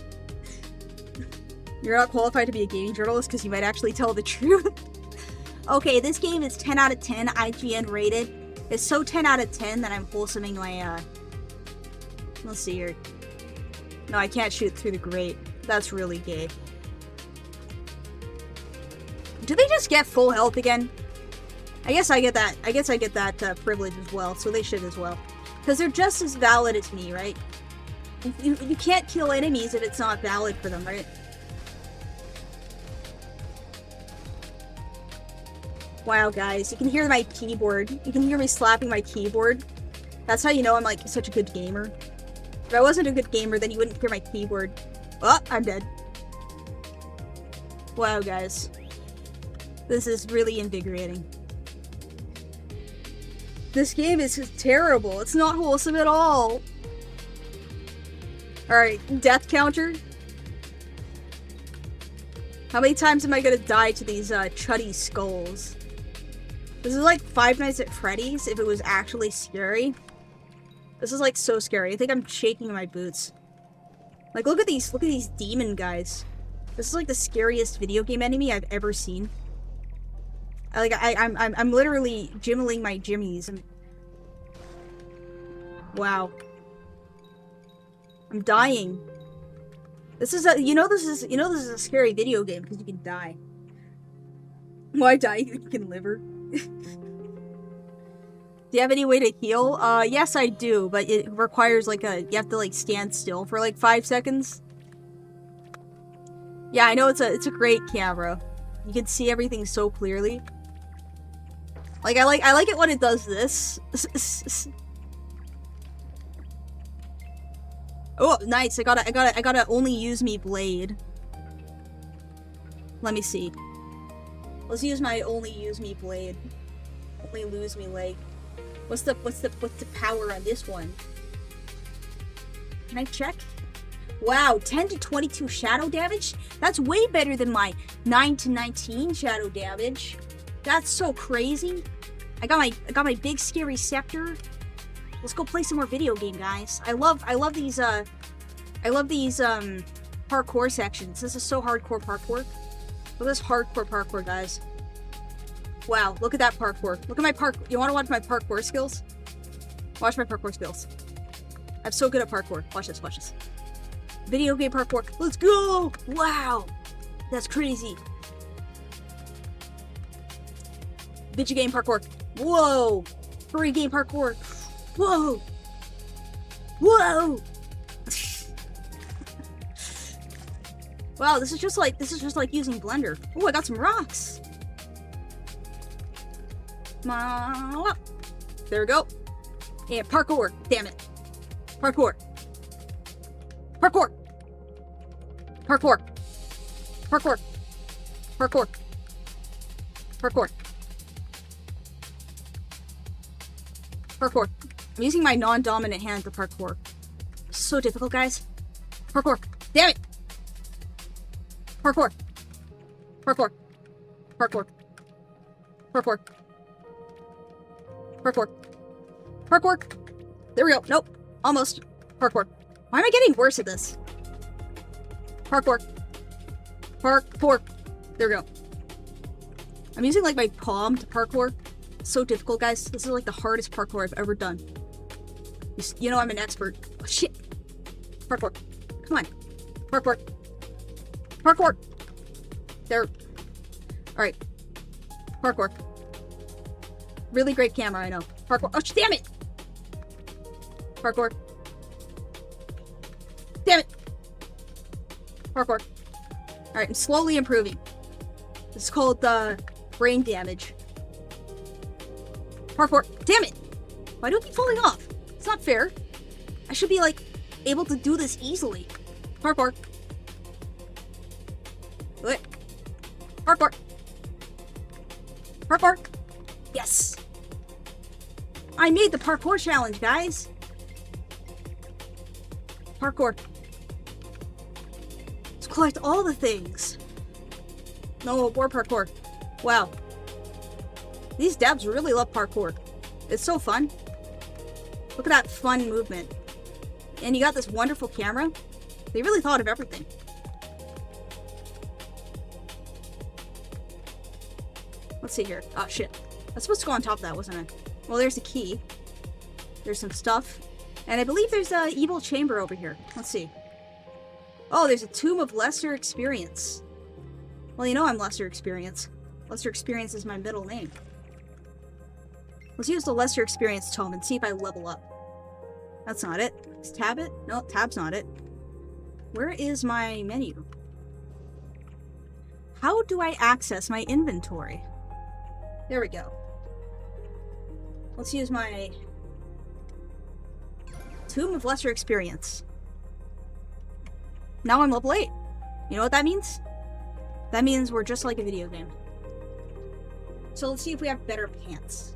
You're not qualified to be a gaming journalist because you might actually tell the truth. Okay, this game is 10 out of 10 IGN rated. It's so 10 out of 10 that I'm wholesoming my, let's see here. No, I can't shoot through the grate. That's really gay. Do they just get full health again? I guess I get that. I guess I get that privilege as well, so they should as well. Because they're just as valid as me, right? You can't kill enemies if it's not valid for them, right? Wow, guys, you can hear my keyboard. You can hear me slapping my keyboard. That's how you know I'm like such a good gamer. If I wasn't a good gamer, then you wouldn't hear my keyboard. Oh, I'm dead. Wow, guys. This is really invigorating. This game is terrible. It's not wholesome at all. Alright, death counter. How many times am I gonna die to these chuddy skulls? This is like Five Nights at Freddy's if it was actually scary. This is like so scary. I think I'm shaking in my boots. Like look at these demon guys. This is like the scariest video game enemy I've ever seen. I'm literally jimmeling my jimmies. Wow. I'm dying. This is a this is a scary video game because you can die. Why die? You can liver. Do you have any way to heal? Yes I do, but it requires like you have to like stand still for like 5 seconds. Yeah, I know it's a great camera. You can see everything so clearly. Like I like it when it does this. Oh, nice. I got a only use me blade. Let me see. Let's use my only use me blade. Only lose me leg. What's the power on this one? Can I check? Wow, 10 to 22 shadow damage? That's way better than my 9 to 19 shadow damage. That's so crazy. I got my big scary scepter. Let's go play some more video game, guys. I love these parkour sections. This is so hardcore parkour. Look at this hardcore parkour, guys. Wow, look at that parkour. Look at my You want to watch my parkour skills? Watch my parkour skills. I'm so good at parkour. Watch this, watch this. Video game parkour. Let's go! Wow! That's crazy. Video game parkour. Whoa! Furry game parkour. Whoa! Whoa! Wow, this is just like using Blender. Oh, I got some rocks. There we go. And parkour. Damn it. Parkour. Parkour. Parkour. Parkour. Parkour. Parkour. Parkour. I'm using my non-dominant hand to parkour. So difficult, guys. Parkour. Damn it. Parkour. Parkour. Parkour. Parkour. Parkour. Parkour. There we go. Nope. Almost. Parkour. Why am I getting worse at this? Parkour. Parkour. There we go. I'm using like my palm to parkour. It's so difficult, guys. This is like the hardest parkour I've ever done. You know I'm an expert. Oh, shit. Parkour. Come on. Parkour. Parkour. There. Alright. Parkour. Really great camera, I know. Parkour. Oh, damn it! Parkour. Damn it! Parkour. Alright, I'm slowly improving. This is called brain damage. Parkour. Damn it! Why do I keep falling off? It's not fair. I should be, like, able to do this easily. Parkour. What? Parkour. Parkour. Yes. I made the parkour challenge, guys. Parkour. Let's collect all the things. No, more parkour. Wow. These devs really love parkour. It's so fun. Look at that fun movement. And you got this wonderful camera. They really thought of everything. Let's see here. Oh, shit. I was supposed to go on top of that, wasn't I? Well, there's a key. There's some stuff. And I believe there's an evil chamber over here. Let's see. Oh, there's a Tomb of Lesser Experience. Well, you know I'm Lesser Experience. Lesser Experience is my middle name. Let's use the Lesser Experience tome and see if I level up. That's not it. Is tab it? No, tab's not it. Where is my menu? How do I access my inventory? There we go. Let's use my Tomb of Lesser Experience. Now I'm level 8. You know what that means? That means we're just like a video game. So let's see if we have better pants.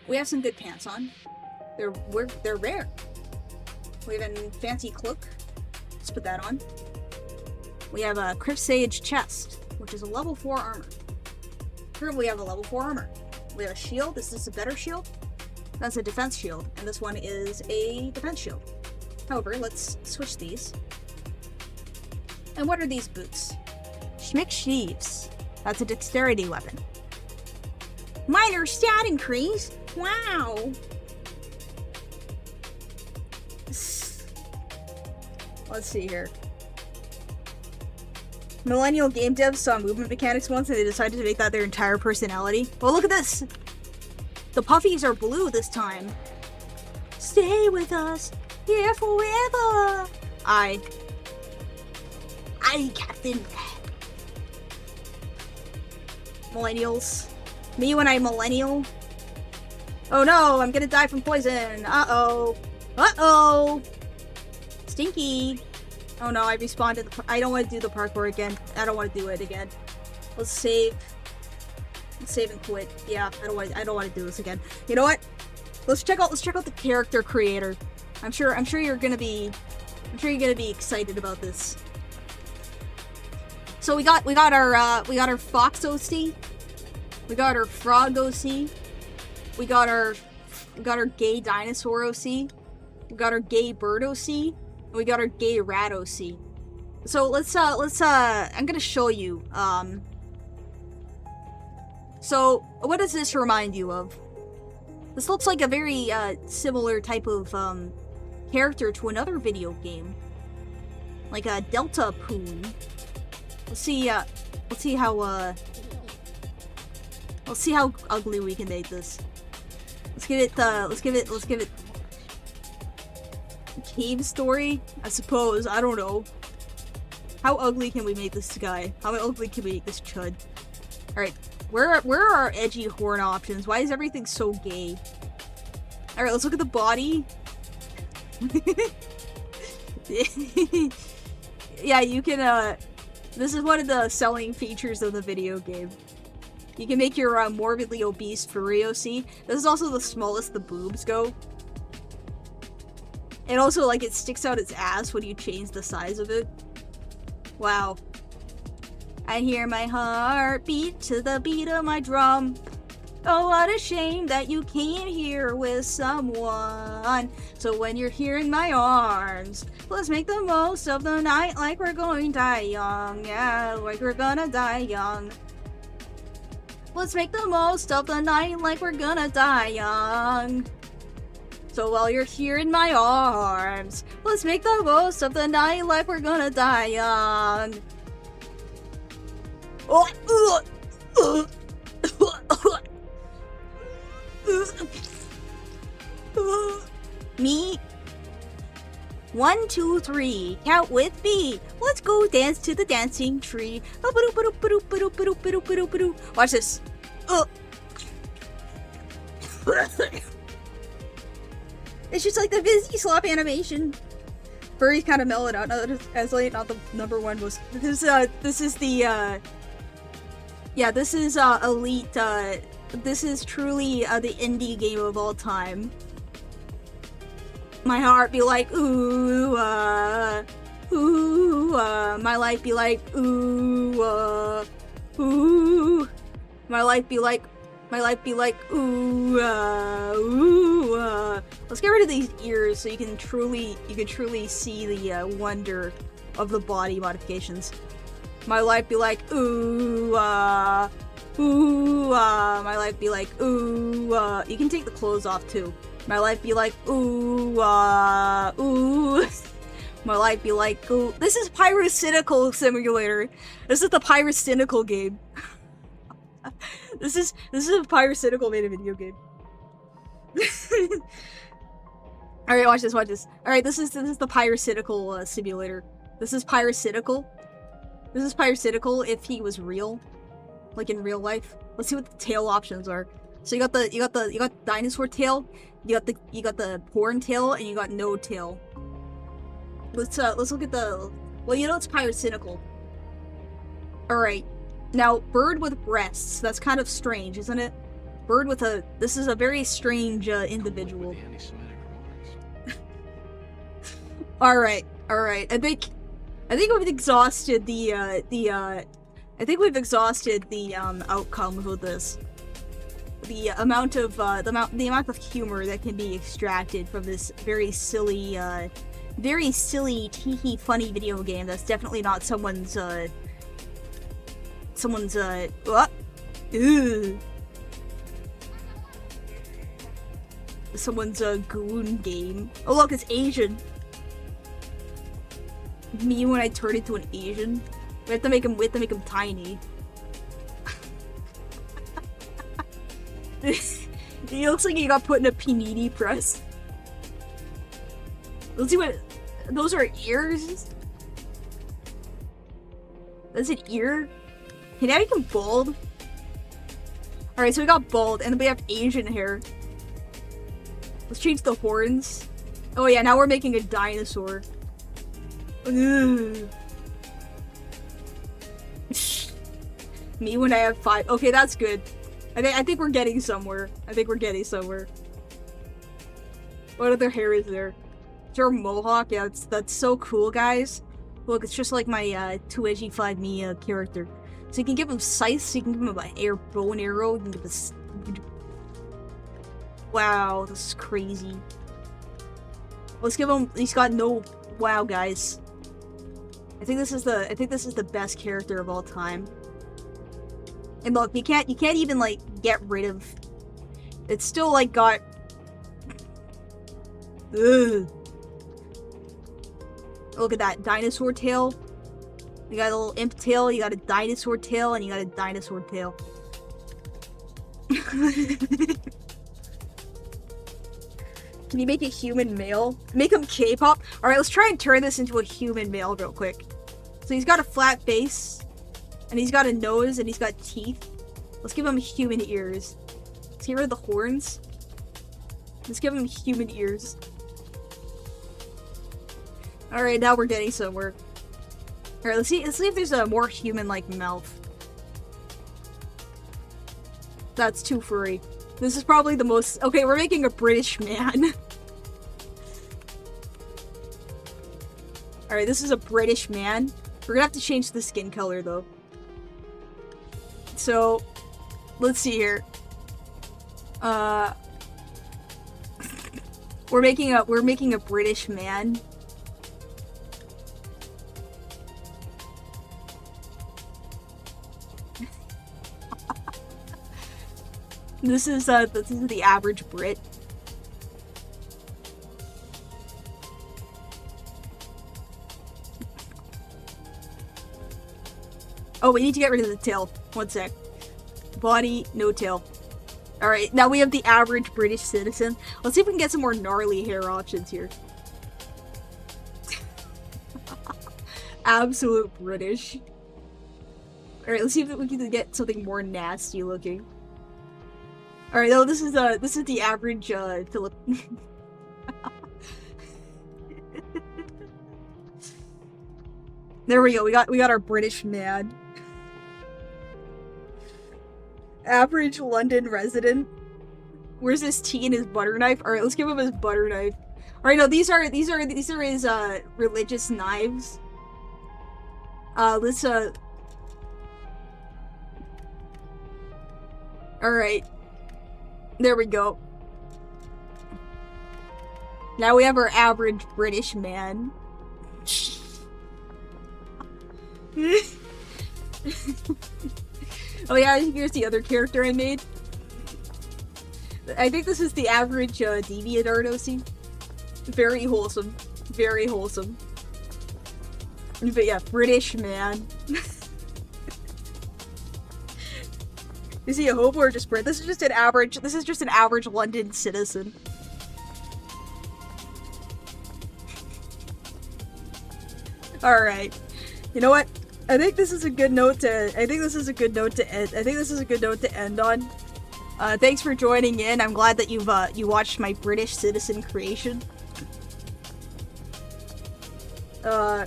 We have some good pants on. They're rare. We have a fancy cloak. Let's put that on. We have a Crypt Sage chest, which is a level 4 armor. Here we have a level 4 armor. We have a shield. This is a better shield. That's a defense shield. And this one is a defense shield. However, let's switch these. And what are these boots? Schmick Sheaves. That's a dexterity weapon. Minor stat increase? Wow! Let's see here. Millennial game devs saw movement mechanics once and they decided to make that their entire personality. Well, look at this! The puffies are blue this time. Stay with us, here forever! I, Captain Red. Millennials. Me when I'm millennial. Oh no, I'm gonna die from poison. Uh-oh. Uh-oh! Stinky! Oh no, I respawned at the I don't want to do the parkour again. I don't want to do it again. Let's save. Let's save and quit. Yeah, I don't want to do this again. You know what? Let's check out the character creator. I'm sure you're gonna be excited about this. So we got our Fox OC. We got our Frog OC. We got our gay dinosaur OC. We got our gay bird OC. And we got our gay rat OC. So let's I'm gonna show you. So what does this remind you of? This looks like a very similar type of character to another video game, like a Delta Poon. Let's see how ugly we can make this. Let's give it Cave Story, I suppose. I don't know. How ugly can we make this guy? How ugly can we make this chud? Alright, where are our edgy horn options? Why is everything so gay? Alright, let's look at the body. Yeah, you can, this is one of the selling features of the video game. You can make your morbidly obese furry OC. This is also the smallest the boobs go. And also, like, it sticks out its ass when you change the size of it. Wow. I hear my heart beat to the beat of my drum. Oh, what a shame that you can't hear with someone. So when you're here in my arms, let's make the most of the night like we're going to die young. Yeah, like we're gonna die young. Let's make the most of the night like we're gonna die young. So while you're here in my arms, let's make the most of the night like we're gonna die young. Me? 1, 2, 3. Count with me. Let's go dance to the dancing tree. Watch this. It's just like the busy slop animation. Furry's kind of mellowed out now that it's translated. Not the number one was. This is the yeah, this is Elite. This is truly the indie game of all time. My heart be like ooh, ooh, my life be like ooh, ooh, my life be like ooh, ooh. Let's get rid of these ears so you can truly see the wonder of the body modifications. My life be like ooh, ooh, my life be like ooh. You can take the clothes off too. My life be like ooh, ooh. My life be like ooh. This is Pyrocynical Simulator. This is the Pyrocynical game. This is a Pyrocynical made a video game. Alright, watch this. Alright, this is the Pyrocynical simulator. This is Pyrocynical. This is Pyrocynical if he was real. Like in real life. Let's see what the tail options are. So you got dinosaur tail, you got the horn tail, and you got no tail. Let's look at the well, you know it's Pyrocynical. Alright. Now, bird with breasts. That's kind of strange, isn't it? Bird with a... This is a very strange individual. Alright. I think we've exhausted the I think we've exhausted the outcome of this. The amount of humor that can be extracted from this very silly tee-hee funny video game that's definitely not someone's what? Ew. Someone's goon game. Oh look, it's Asian. Me when I turn into an Asian. We have to make him tiny. He looks like he got put in a panini press. Let's see what those are. Ears? That's an ear? Can I make him bald? Alright, so we got bald, and then we have Asian hair. Let's change the horns. Oh yeah, now we're making a dinosaur. Ugh. Me when I have 5. Okay, that's good. I think we're getting somewhere. What other hair is there? Is there a mohawk? Yeah, that's so cool, guys. Look, it's just like my 2edgy5me character. So you can give him scythes, you can give him an bow and arrow, you can give him wow, this is crazy. Let's give him. He's got no. Wow, guys. I think this is the best character of all time. And look, you can't even like get rid of. It's still like got. Ugh. Look at that dinosaur tail. You got a little imp tail. You got a dinosaur tail, and you got a dinosaur tail. Can you make a human male? Make him K-pop? Alright, let's try and turn this into a human male real quick. So he's got a flat face, and he's got a nose, and he's got teeth. Let's give him human ears. Let's get rid of the horns. Let's give him human ears. Alright, now we're getting somewhere. Alright, let's see if there's a more human-like mouth. That's too furry. This is probably the most- okay, we're making a British man. Alright, this is a British man. We're gonna have to change the skin color, though. So, let's see here. We're making a British man. This is the average Brit. Oh, we need to get rid of the tail. One sec. Body, no tail. Alright, now we have the average British citizen. Let's see if we can get some more gnarly hair options here. Absolute British. Alright, let's see if we can get something more nasty looking. Alright, no, this is the average, Philip. There we go, we got our British man. Average London resident. Where's his tea and his butter knife? Alright, let's give him his butter knife. Alright, no, these are his, religious knives. Let's, alright. There we go. Now we have our average British man. Oh yeah, here's the other character I made. I think this is the average DeviantArt. Very wholesome. Very wholesome. But yeah, British man. Is he a hobo or just Brit? This is just an average London citizen. Alright. You know what? I think this is a good note to end on. Thanks for joining in. I'm glad that you watched my British citizen creation. Yeah,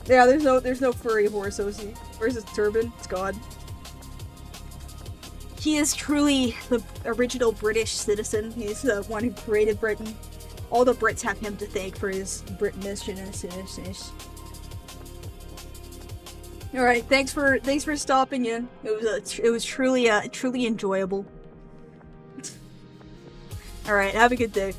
there's no furry horse, OC. Where's his turban? It's gone. He is truly the original British citizen. He's the one who created Britain. All the Brits have him to thank for his Britishness. All right, thanks for stopping in. It was truly enjoyable. All right, have a good day.